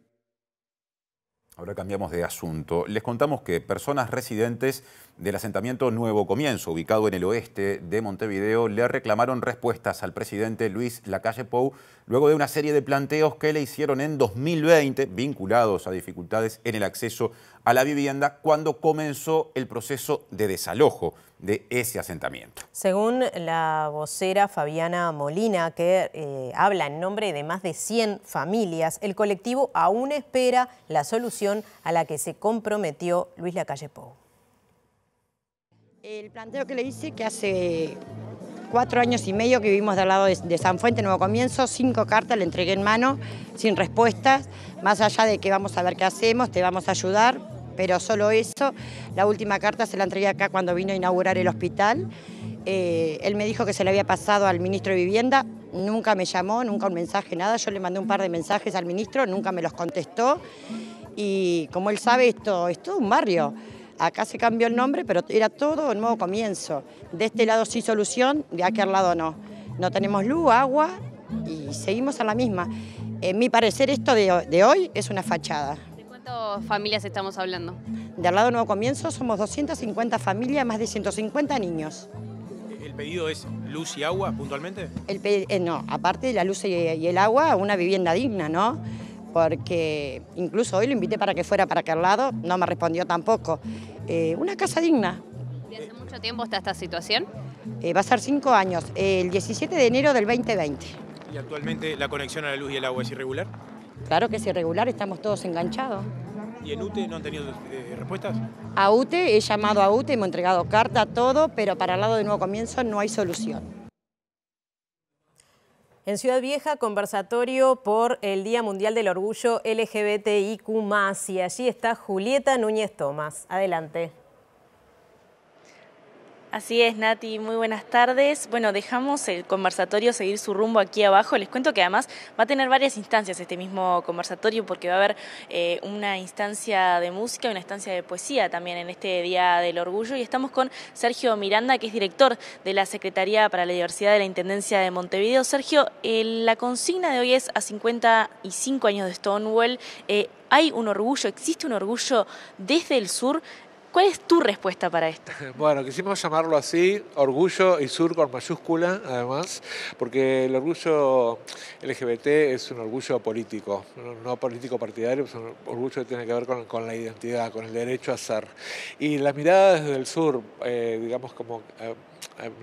S1: Ahora cambiamos de asunto. Les contamos que personas residentes del asentamiento Nuevo Comienzo, ubicado en el oeste de Montevideo, le reclamaron respuestas al presidente Luis Lacalle Pou luego de una serie de planteos que le hicieron en 2020 vinculados a dificultades en el acceso a la vivienda cuando comenzó el proceso de desalojo de ese asentamiento.
S2: Según la vocera Fabiana Molina, que habla en nombre de más de 100 familias, el colectivo aún espera la solución a la que se comprometió Luis Lacalle Pou.
S22: El planteo que le hice, que hace 4 años y medio que vivimos del lado de San Fuente, Nuevo Comienzo, 5 cartas le entregué en mano, sin respuestas, más allá de que vamos a ver qué hacemos, te vamos a ayudar, pero solo eso. La última carta se la entregué acá cuando vino a inaugurar el hospital. Él me dijo que se le había pasado al ministro de Vivienda, nunca me llamó, nunca un mensaje, nada. Yo le mandé un par de mensajes al ministro, nunca me los contestó. Y como él sabe, esto es todo un barrio. Acá se cambió el nombre, pero era todo un nuevo comienzo. De este lado sí solución, de aquel lado no. no tenemos luz, agua y seguimos a la misma. En mi parecer esto de hoy es una fachada.
S12: ¿De cuántas familias estamos hablando?
S22: Del lado Nuevo Comienzo somos 250 familias, más de 150 niños.
S6: ¿El pedido es luz y agua puntualmente?
S22: No, aparte de la luz y el agua, una vivienda digna, ¿no? Porque incluso hoy lo invité para que fuera para aquel lado, no me respondió tampoco. Una casa digna.
S12: ¿De hace mucho tiempo está esta situación?
S22: Va a ser 5 años, el 17 de enero del 2020.
S6: ¿Y actualmente la conexión a la luz y el agua es irregular?
S22: Claro que es irregular, estamos todos enganchados.
S6: ¿Y en UTE no han tenido respuestas?
S22: A UTE, he llamado a UTE, hemos entregado carta, todo, pero para el lado de Nuevo Comienzo no hay solución.
S2: En Ciudad Vieja, conversatorio por el Día Mundial del Orgullo LGBTIQ+, y allí está Julieta Núñez Tomás. Adelante.
S5: Así es, Nati, muy buenas tardes. Bueno, dejamos el conversatorio seguir su rumbo aquí abajo. Les cuento que además va a tener varias instancias este mismo conversatorio, porque va a haber una instancia de música y una instancia de poesía también en este Día del Orgullo. Y estamos con Sergio Miranda, que es director de la Secretaría para la Diversidad de la Intendencia de Montevideo. Sergio, la consigna de hoy es a 55 años de Stonewall. ¿Hay un orgullo, existe un orgullo desde el sur? ¿Cuál es tu respuesta para esto?
S3: Bueno, quisimos llamarlo así, orgullo y sur con mayúscula, además, porque el orgullo LGBT es un orgullo político, no político partidario, es un orgullo que tiene que ver con la identidad, con el derecho a ser. Y la mirada desde el sur, digamos, como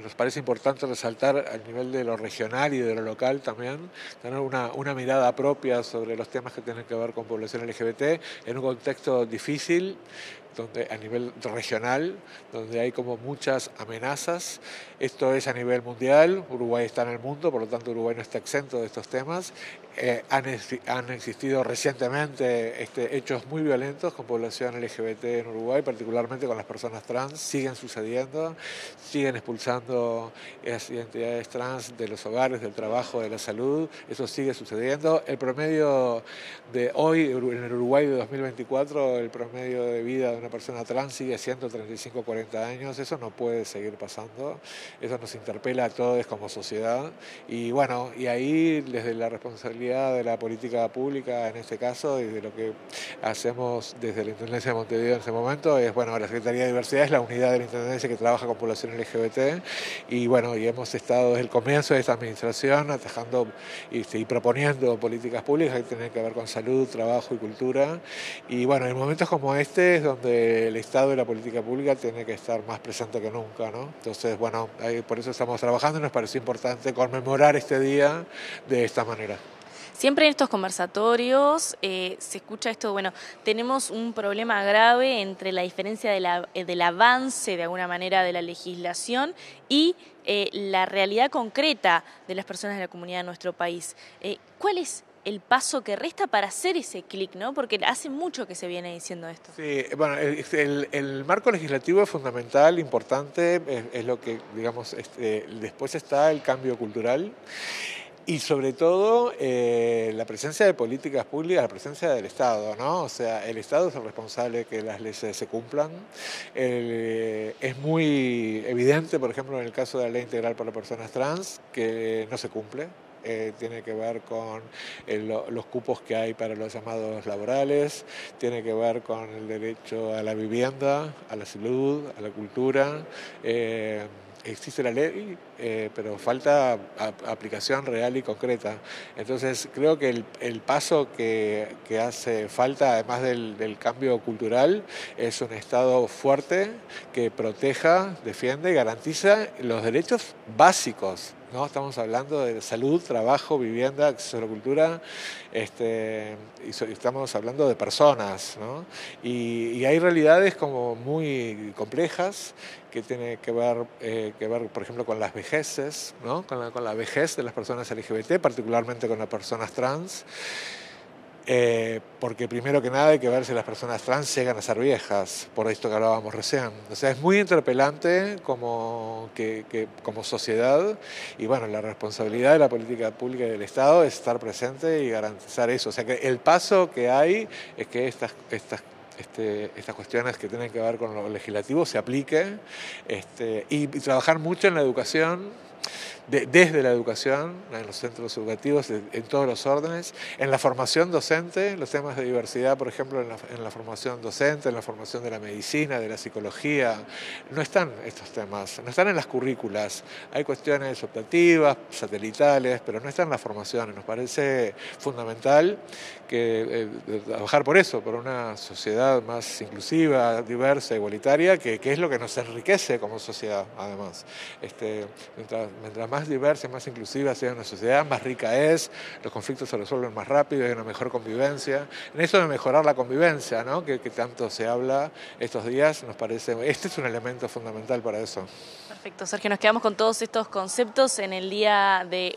S3: nos parece importante resaltar al nivel de lo regional y de lo local también, tener una mirada propia sobre los temas que tienen que ver con población LGBT en un contexto difícil, donde a nivel regional, donde hay como muchas amenazas. Esto es a nivel mundial, Uruguay está en el mundo, por lo tanto Uruguay no está exento de estos temas. Han existido recientemente hechos muy violentos con población LGBT en Uruguay, particularmente con las personas trans, siguen sucediendo, siguen expulsando esas identidades trans de los hogares, del trabajo, de la salud, eso sigue sucediendo. El promedio de hoy, en el Uruguay de 2024, el promedio de vida de una persona trans sigue siendo 35-40 años, eso no puede seguir pasando, eso nos interpela a todos como sociedad y bueno, y ahí desde la responsabilidad de la política pública en este caso y de lo que hacemos desde la Intendencia de Montevideo en ese momento es, bueno, la Secretaría de Diversidad es la unidad de la Intendencia que trabaja con población LGBT y bueno, y hemos estado desde el comienzo de esta administración atajando y proponiendo políticas públicas que tienen que ver con salud, trabajo y cultura y bueno, en momentos como este es donde el Estado y la política pública tiene que estar más presente que nunca, ¿no? Entonces, bueno, por eso estamos trabajando y nos pareció importante conmemorar este día de esta manera.
S5: Siempre en estos conversatorios se escucha esto, bueno, tenemos un problema grave entre la diferencia del avance de alguna manera de la legislación y la realidad concreta de las personas de la comunidad de nuestro país. ¿Cuál es el paso que resta para hacer ese clic, ¿no? Porque hace mucho que se viene diciendo esto.
S3: Sí, bueno, el marco legislativo es fundamental, importante, es lo que, digamos, después está el cambio cultural. Y sobre todo la presencia de políticas públicas, la presencia del Estado, ¿no? O sea, el Estado es el responsable de que las leyes se cumplan. Es muy evidente, por ejemplo, en el caso de la Ley Integral para Personas Trans, que no se cumple. Tiene que ver con los cupos que hay para los llamados laborales, tiene que ver con el derecho a la vivienda, a la salud, a la cultura. Existe la ley, pero falta aplicación real y concreta. Entonces creo que el paso que hace falta, además del cambio cultural, es un Estado fuerte que proteja, defiende y garantiza los derechos básicos, ¿no? Estamos hablando de salud, trabajo, vivienda, acceso a la cultura, y estamos hablando de personas, ¿no? Y hay realidades como muy complejas que tienen que ver, por ejemplo, con las vejeces, ¿no? Con la vejez de las personas LGBT, particularmente con las personas trans. Porque primero que nada hay que ver si las personas trans llegan a ser viejas, por esto que hablábamos recién. O sea, es muy interpelante como sociedad y bueno, la responsabilidad de la política pública y del Estado es estar presente y garantizar eso. O sea, que el paso que hay es que estas cuestiones que tienen que ver con lo legislativo se aplique y trabajar mucho en la educación desde la educación, en los centros educativos, en todos los órdenes, en la formación docente, los temas de diversidad, por ejemplo, en la formación docente, en la formación de la medicina, de la psicología, no están estos temas, no están en las currículas. Hay cuestiones optativas, satelitales, pero no están en las formaciones. Nos parece fundamental que trabajar por eso, por una sociedad más inclusiva, diversa, igualitaria, que es lo que nos enriquece como sociedad, además. Mientras más diversa y más inclusiva sea una sociedad, más rica es, los conflictos se resuelven más rápido, hay una mejor convivencia. En eso de mejorar la convivencia, ¿no? que tanto se habla estos días, nos parece, este es un elemento fundamental para eso.
S5: Perfecto, Sergio, nos quedamos con todos estos conceptos en el día de...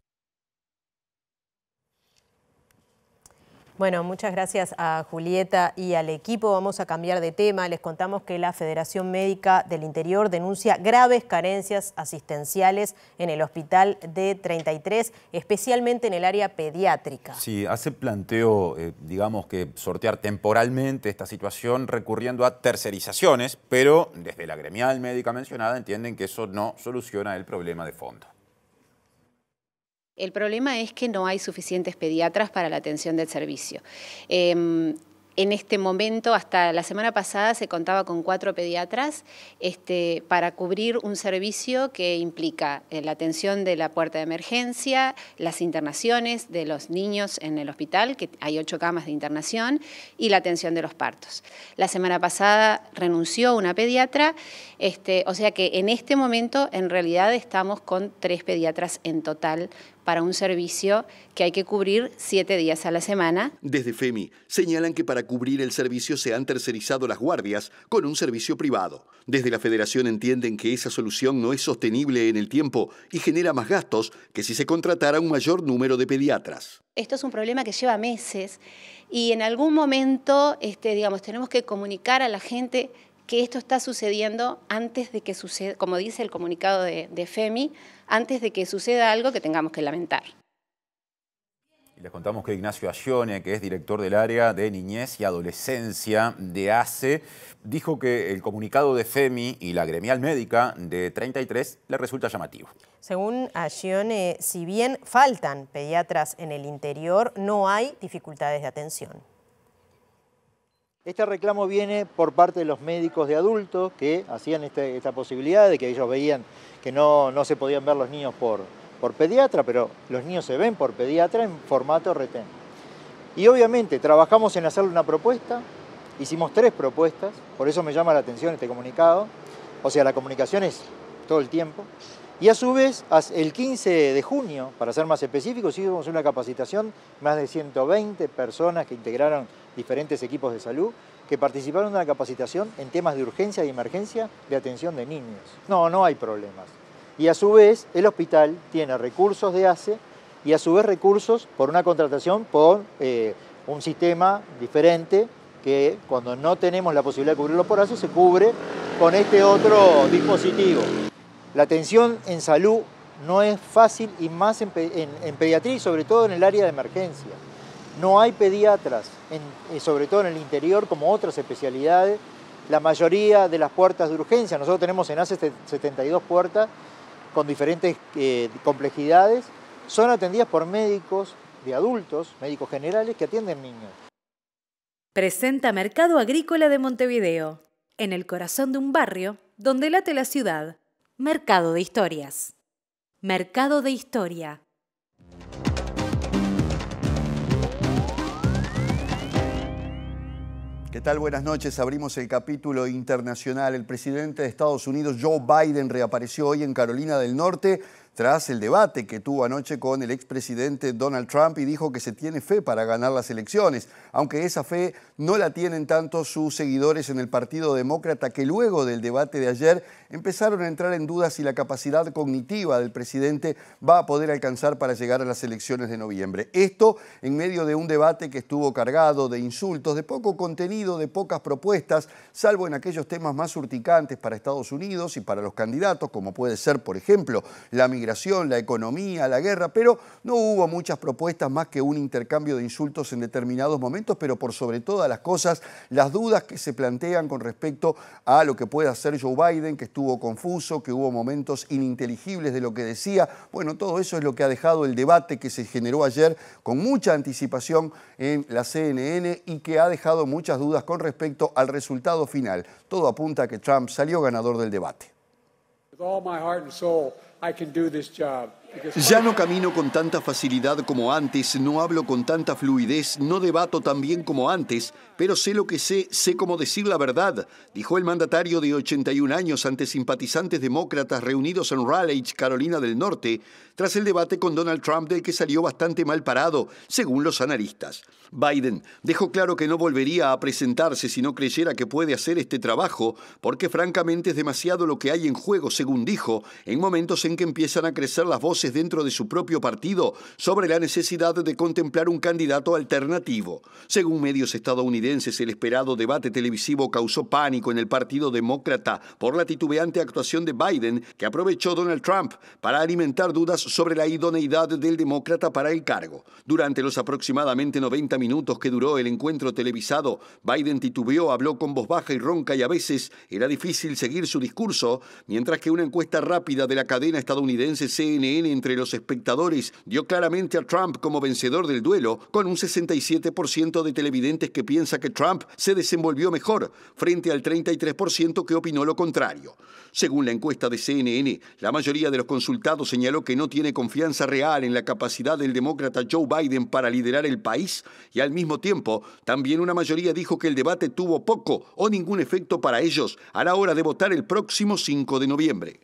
S2: Bueno, muchas gracias a Julieta y al equipo. Vamos a cambiar de tema. Les contamos que la Federación Médica del Interior denuncia graves carencias asistenciales en el hospital D33, especialmente en el área pediátrica.
S1: Sí, hace planteo, digamos que sortear temporalmente esta situación recurriendo a tercerizaciones, pero desde la gremial médica mencionada entienden que eso no soluciona el problema de fondo.
S12: El problema es que no hay suficientes pediatras para la atención del servicio. En este momento, hasta la semana pasada, se contaba con 4 pediatras para cubrir un servicio que implica la atención de la puerta de emergencia, las internaciones de los niños en el hospital, que hay 8 camas de internación, y la atención de los partos. La semana pasada renunció una pediatra, o sea que en este momento en realidad estamos con 3 pediatras en total para un servicio que hay que cubrir 7 días a la semana.
S7: Desde FEMI señalan que para cubrir el servicio se han tercerizado las guardias con un servicio privado. Desde la Federación entienden que esa solución no es sostenible en el tiempo y genera más gastos que si se contratara un mayor número de pediatras.
S12: Esto es un problema que lleva meses y en algún momento tenemos que comunicar a la gente que esto está sucediendo antes de que suceda, como dice el comunicado de FEMI, antes de que suceda algo que tengamos que lamentar.
S1: Y les contamos que Ignacio Ayone, que es director del área de niñez y adolescencia de ACE, dijo que el comunicado de FEMI y la gremial médica de 33 le resulta llamativo.
S2: Según Ayone, si bien faltan pediatras en el interior, no hay dificultades de atención.
S8: Este reclamo viene por parte de los médicos de adultos que hacían esta posibilidad de que ellos veían que no se podían ver los niños por pediatra, pero los niños se ven por pediatra en formato retén. Y obviamente trabajamos en hacerle una propuesta, hicimos 3 propuestas, por eso me llama la atención este comunicado, o sea, la comunicación es todo el tiempo. Y a su vez, el 15 de junio, para ser más específicos, hicimos una capacitación, más de 120 personas que integraron diferentes equipos de salud, que participaron en la capacitación en temas de urgencia y emergencia de atención de niños. No hay problemas. Y a su vez, el hospital tiene recursos de ACE y a su vez recursos por una contratación por un sistema diferente que cuando no tenemos la posibilidad de cubrirlo por ACE se cubre con este otro dispositivo. La atención en salud no es fácil y más en pediatría y sobre todo en el área de emergencia. No hay pediatras, sobre todo en el interior, como otras especialidades. La mayoría de las puertas de urgencia, nosotros tenemos en ACE 72 puertas con diferentes complejidades, son atendidas por médicos de adultos, médicos generales que atienden niños.
S23: Presenta Mercado Agrícola de Montevideo, en el corazón de un barrio donde late la ciudad. Mercado de Historias. Mercado de Historia.
S24: ¿Qué tal? Buenas noches. Abrimos el capítulo internacional. El presidente de Estados Unidos, Joe Biden, reapareció hoy en Carolina del Norte tras el debate que tuvo anoche con el expresidente Donald Trump y dijo que se tiene fe para ganar las elecciones, aunque esa fe no la tienen tanto sus seguidores en el Partido Demócrata, que luego del debate de ayer empezaron a entrar en dudas si la capacidad cognitiva del presidente va a poder alcanzar para llegar a las elecciones de noviembre. Esto en medio de un debate que estuvo cargado de insultos, de poco contenido, de pocas propuestas, salvo en aquellos temas más urticantes para Estados Unidos y para los candidatos, como puede ser, por ejemplo, la migración migración, la economía, la guerra, pero no hubo muchas propuestas más que un intercambio de insultos en determinados momentos, pero por sobre todas las cosas, las dudas que se plantean con respecto a lo que puede hacer Joe Biden, que estuvo confuso, que hubo momentos ininteligibles de lo que decía. Bueno, todo eso es lo que ha dejado el debate que se generó ayer con mucha anticipación en la CNN y que ha dejado muchas dudas con respecto al resultado final. Todo apunta a que Trump salió ganador del debate. Ya no camino con tanta facilidad como antes, no hablo con tanta fluidez, no debato tan bien como antes, pero sé lo que sé cómo decir la verdad, dijo el mandatario de 81 años ante simpatizantes demócratas reunidos en Raleigh, Carolina del Norte, tras el debate con Donald Trump del que salió bastante mal parado, según los analistas. Biden dejó claro que no volvería a presentarse si no creyera que puede hacer este trabajo, porque francamente es demasiado lo que hay en juego, según dijo, en momentos en que empiezan a crecer las voces dentro de su propio partido sobre la necesidad de contemplar un candidato alternativo. Según medios estadounidenses, el esperado debate televisivo causó pánico en el Partido Demócrata por la titubeante actuación de Biden, que aprovechó Donald Trump para alimentar dudas sobre la idoneidad del demócrata para el cargo. Durante los aproximadamente 90 minutos que duró el encuentro televisado, Biden titubeó, habló con voz baja y ronca y a veces era difícil seguir su discurso, mientras que una encuesta rápida de la cadena estadounidense CNN entre los espectadores dio claramente a Trump como vencedor del duelo, con un 67% de televidentes que piensa que Trump se desenvolvió mejor, frente al 33% que opinó lo contrario. Según la encuesta de CNN, la mayoría de los consultados señaló que no tiene confianza real en la capacidad del demócrata Joe Biden para liderar el país y al mismo tiempo también una mayoría dijo que el debate tuvo poco o ningún efecto para ellos a la hora de votar el próximo 5 de noviembre.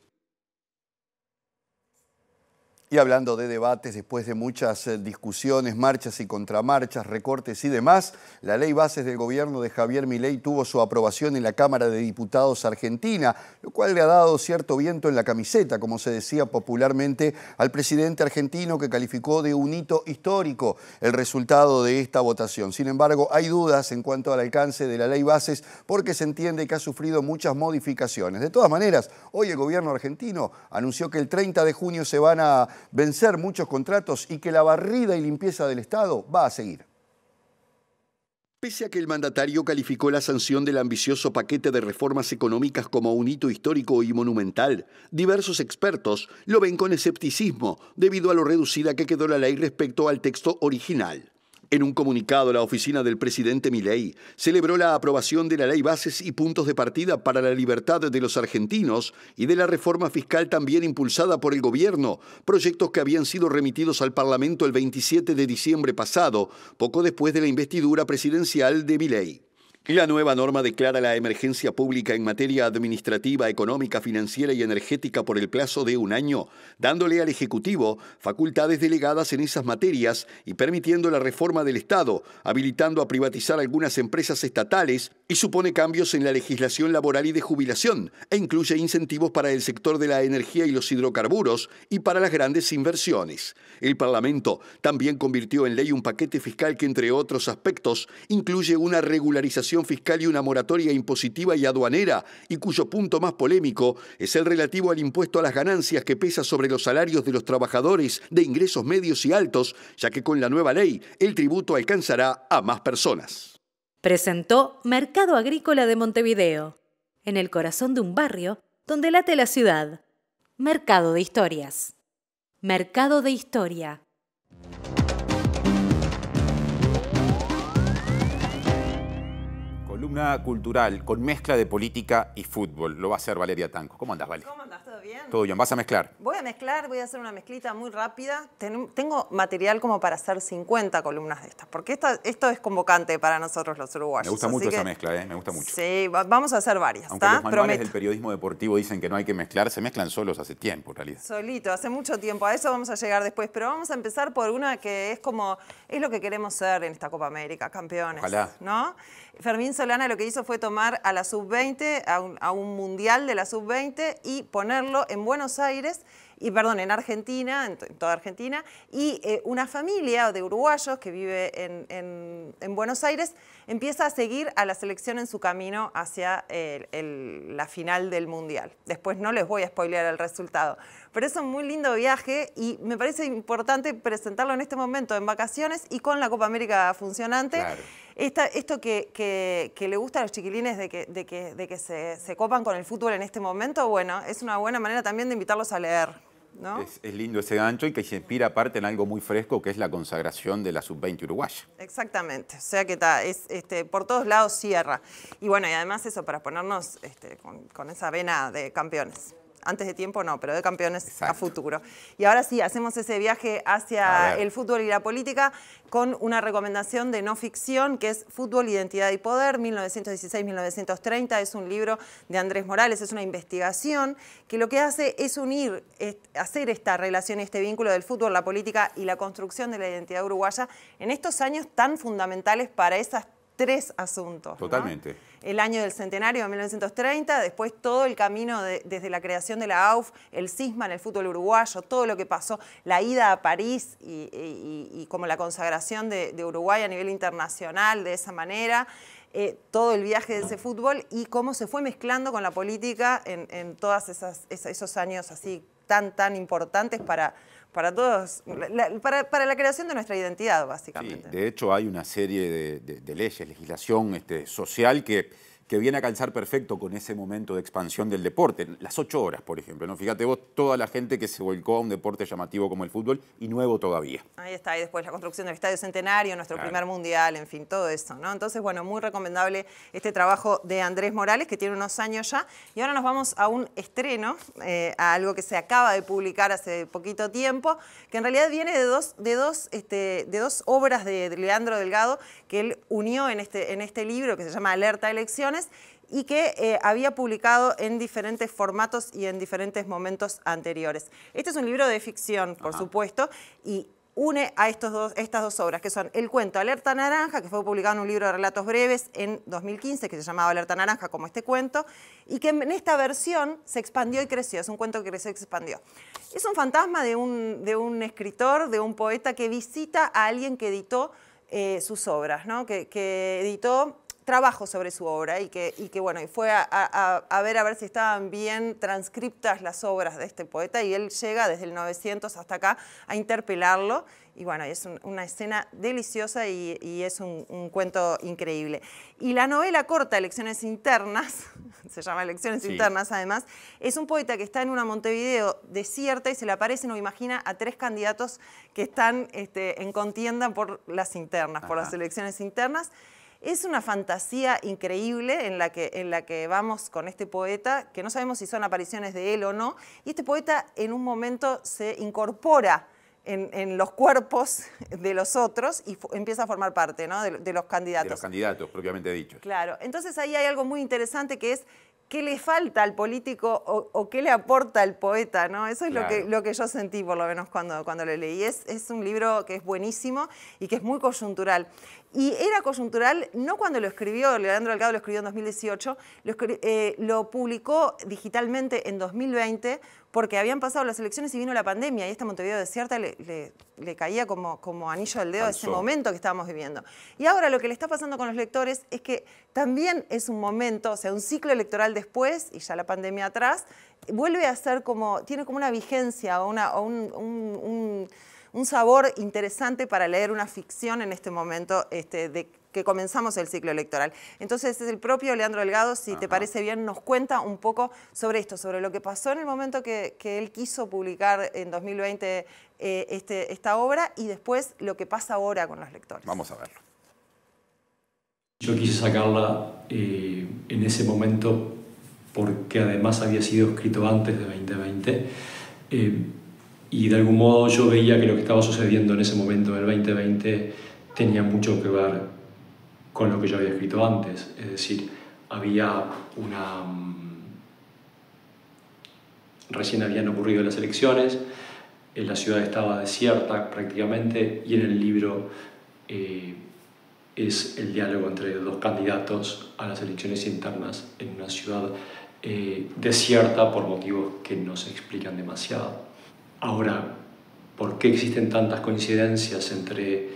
S24: Y hablando de debates, después de muchas discusiones, marchas y contramarchas, recortes y demás, la ley bases del gobierno de Javier Milei tuvo su aprobación en la Cámara de Diputados argentina, lo cual le ha dado cierto viento en la camiseta, como se decía popularmente, al presidente argentino, que calificó de un hito histórico el resultado de esta votación. Sin embargo, hay dudas en cuanto al alcance de la ley bases porque se entiende que ha sufrido muchas modificaciones. De todas maneras, hoy el gobierno argentino anunció que el 30 de junio se van a vencer muchos contratos y que la barrida y limpieza del Estado va a seguir. Pese a que el mandatario calificó la sanción del ambicioso paquete de reformas económicas como un hito histórico y monumental, diversos expertos lo ven con escepticismo debido a lo reducida que quedó la ley respecto al texto original. En un comunicado, la oficina del presidente Milei celebró la aprobación de la ley bases y puntos de partida para la libertad de los argentinos y de la reforma fiscal también impulsada por el gobierno, proyectos que habían sido remitidos al Parlamento el 27 de diciembre pasado, poco después de la investidura presidencial de Milei. La nueva norma declara la emergencia pública en materia administrativa, económica, financiera y energética por el plazo de un año, dándole al Ejecutivo facultades delegadas en esas materias y permitiendo la reforma del Estado, habilitando a privatizar algunas empresas estatales y supone cambios en la legislación laboral y de jubilación e incluye incentivos para el sector de la energía y los hidrocarburos y para las grandes inversiones. El Parlamento también convirtió en ley un paquete fiscal que, entre otros aspectos, incluye una regularización fiscal y una moratoria impositiva y aduanera, y cuyo punto más polémico es el relativo al impuesto a las ganancias que pesa sobre los salarios de los trabajadores de ingresos medios y altos, ya que con la nueva ley el tributo alcanzará a más personas.
S23: Presentó Mercado Agrícola de Montevideo, en el corazón de un barrio donde late la ciudad. Mercado de Historias. Mercado de Historia.
S1: Columna cultural con mezcla de política y fútbol. Lo va a hacer Valeria Tanco. ¿Cómo andás, Vale?
S9: ¿Cómo andás? ¿Todo bien?
S1: Todo bien. ¿Vas a mezclar?
S9: Voy a mezclar, voy a hacer una mezclita muy rápida. Tengo material como para hacer 50 columnas de estas, porque esto es convocante para nosotros los uruguayos.
S1: Me gusta mucho esa mezcla, ¿eh? Me gusta mucho.
S9: Sí, vamos a hacer varias.
S1: Aunque los manuales del periodismo deportivo dicen que no hay que mezclar, se mezclan solos hace tiempo, en realidad.
S9: Solito, hace mucho tiempo. A eso vamos a llegar después, pero vamos a empezar por una que es lo que queremos ser en esta Copa América, campeones.
S1: Ojalá.
S9: ¿No? Fermín Solana lo que hizo fue tomar a la sub-20, a un mundial de la sub-20 y ponerlo en Buenos Aires en Argentina, en toda Argentina, y una familia de uruguayos que vive en Buenos Aires empieza a seguir a la selección en su camino hacia la final del Mundial. Después no les voy a spoilear el resultado, pero es un muy lindo viaje y me parece importante presentarlo en este momento en vacaciones y con la Copa América funcionante.
S1: Claro.
S9: Esto que le gusta a los chiquilines de que se copan con el fútbol en este momento, bueno, es una buena manera también de invitarlos a leer, ¿no?
S1: Es lindo ese gancho y que se inspira aparte en algo muy fresco que es la consagración de la sub-20 uruguaya.
S9: Exactamente, o sea que por todos lados cierra. Y bueno, y además eso, para ponernos con esa vena de campeones. Antes de tiempo no, pero de campeones. Exacto. A futuro. Y ahora sí, hacemos ese viaje hacia el fútbol y la política con una recomendación de no ficción que es Fútbol, Identidad y Poder, 1916-1930. Es un libro de Andrés Morales, es una investigación que lo que hace es hacer esta relación, este vínculo del fútbol, la política y la construcción de la identidad uruguaya en estos años tan fundamentales para esas tres asuntos.
S1: Totalmente.
S9: ¿No? El año del centenario de 1930, después todo el camino desde la creación de la AUF, el cisma en el fútbol uruguayo, todo lo que pasó, la ida a París y como la consagración de Uruguay a nivel internacional de esa manera, todo el viaje de ese fútbol y cómo se fue mezclando con la política en todos esos años así tan importantes para todos, para la creación de nuestra identidad, básicamente.
S1: Sí, de hecho hay una serie de leyes, legislación social que viene a calzar perfecto con ese momento de expansión del deporte. Las 8 horas, por ejemplo, ¿no? Fíjate vos, toda la gente que se volcó a un deporte llamativo como el fútbol y nuevo todavía.
S9: Ahí está, y después la construcción del Estadio Centenario, nuestro primer mundial, en fin, todo eso, ¿no? Entonces, bueno, muy recomendable este trabajo de Andrés Morales, que tiene unos años ya. Y ahora nos vamos a un estreno, a algo que se acaba de publicar hace poquito tiempo, que en realidad viene de dos obras de Leandro Delgado que él unió en este libro que se llama Alerta Elecciones y que había publicado en diferentes formatos y en diferentes momentos anteriores. Este es un libro de ficción, por supuesto, y une a estas dos obras, que son el cuento Alerta Naranja, que fue publicado en un libro de relatos breves en 2015, que se llamaba Alerta Naranja, como este cuento, y que en esta versión se expandió y creció, es un cuento que creció y se expandió. Es un fantasma de un escritor, de un poeta que visita a alguien que editó sus obras, ¿no? que editó trabajo sobre su obra y bueno, y fue a ver si estaban bien transcriptas las obras de este poeta y él llega desde el 900 hasta acá a interpelarlo y bueno, es una escena deliciosa y es un cuento increíble. Y la novela corta Elecciones Internas, se llama Elecciones Internas además, es un poeta que está en una Montevideo desierta y se le aparecen o imagina a 3 candidatos que están en contienda por las internas, por las elecciones internas. Es una fantasía increíble en la que vamos con este poeta, que no sabemos si son apariciones de él o no, y este poeta en un momento se incorpora en los cuerpos de los otros y empieza a formar parte, ¿no? de los candidatos.
S1: De los candidatos, propiamente dicho.
S9: Claro, entonces ahí hay algo muy interesante que es qué le falta al político o qué le aporta al poeta, ¿no? Eso es lo que yo sentí, por lo menos, cuando lo leí. Es un libro que es buenísimo y que es muy coyuntural. Y era coyuntural no cuando lo escribió, Leandro Delgado lo escribió en 2018, lo publicó digitalmente en 2020 porque habían pasado las elecciones y vino la pandemia y esta Montevideo desierta le caía como anillo al dedo a ese momento que estábamos viviendo. Y ahora lo que le está pasando con los lectores es que también es un momento, o sea, un ciclo electoral después y ya la pandemia atrás, vuelve a ser tiene como una vigencia o un sabor interesante para leer una ficción en este momento de que comenzamos el ciclo electoral. Entonces, es el propio Leandro Delgado, si te parece bien, nos cuenta un poco sobre esto, sobre lo que pasó en el momento que él quiso publicar en 2020 esta obra y después lo que pasa ahora con los lectores.
S1: Vamos a verlo.
S10: Yo quise sacarla en ese momento porque además había sido escrito antes de 2020 y de algún modo yo veía que lo que estaba sucediendo en ese momento del 2020 tenía mucho que ver con lo que yo había escrito antes, es decir, había recién habían ocurrido las elecciones, la ciudad estaba desierta prácticamente y en el libro es el diálogo entre 2 candidatos a las elecciones internas en una ciudad desierta por motivos que no se explican demasiado. Ahora, ¿por qué existen tantas coincidencias entre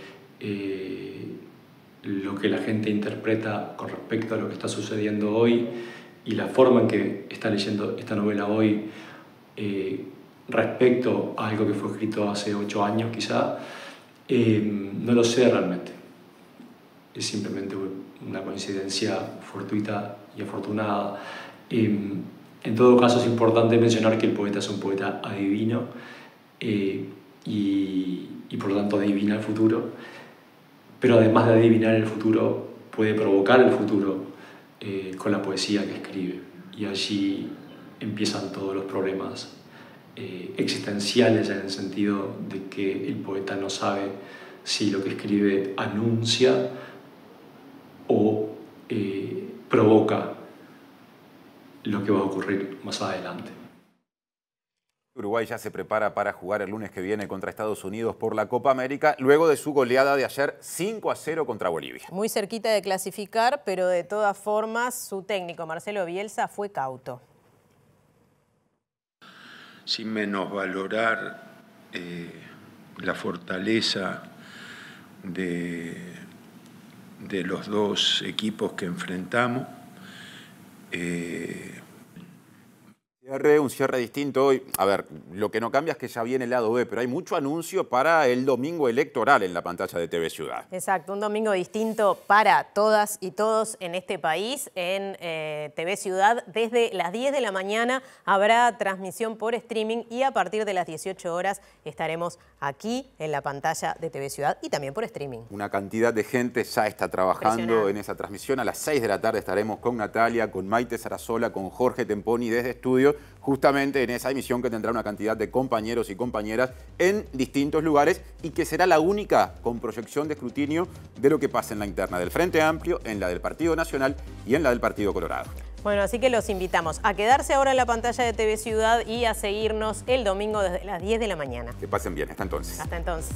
S10: lo que la gente interpreta con respecto a lo que está sucediendo hoy y la forma en que está leyendo esta novela hoy respecto a algo que fue escrito hace 8 años quizá? No lo sé realmente. Es simplemente una coincidencia fortuita y afortunada. En todo caso es importante mencionar que el poeta es un poeta adivino y por lo tanto adivina el futuro, pero además de adivinar el futuro puede provocar el futuro con la poesía que escribe, y allí empiezan todos los problemas existenciales, en el sentido de que el poeta no sabe si lo que escribe anuncia o provoca lo que va a ocurrir más adelante.
S1: Uruguay ya se prepara para jugar el lunes que viene contra Estados Unidos por la Copa América, luego de su goleada de ayer 5-0 contra Bolivia.
S2: Muy cerquita de clasificar, pero de todas formas su técnico Marcelo Bielsa fue cauto.
S11: Sin menosvalorar la fortaleza de los dos equipos que enfrentamos.
S1: Un cierre distinto hoy. A ver, lo que no cambia es que ya viene el lado B, pero hay mucho anuncio para el domingo electoral en la pantalla de TV Ciudad.
S2: Exacto, un domingo distinto para todas y todos en este país. En TV Ciudad, desde las 10 de la mañana habrá transmisión por streaming y a partir de las 18 horas estaremos aquí en la pantalla de TV Ciudad y también por streaming.
S1: Una cantidad de gente ya está trabajando en esa transmisión. A las 6 de la tarde estaremos con Natalia, con Maite Sarasola, con Jorge Temponi desde estudio, justamente en esa emisión que tendrá una cantidad de compañeros y compañeras en distintos lugares y que será la única con proyección de escrutinio de lo que pasa en la interna del Frente Amplio, en la del Partido Nacional y en la del Partido Colorado.
S2: Bueno, así que los invitamos a quedarse ahora en la pantalla de TV Ciudad y a seguirnos el domingo desde las 10 de la mañana.
S1: Que pasen bien. Hasta entonces.
S2: Hasta entonces.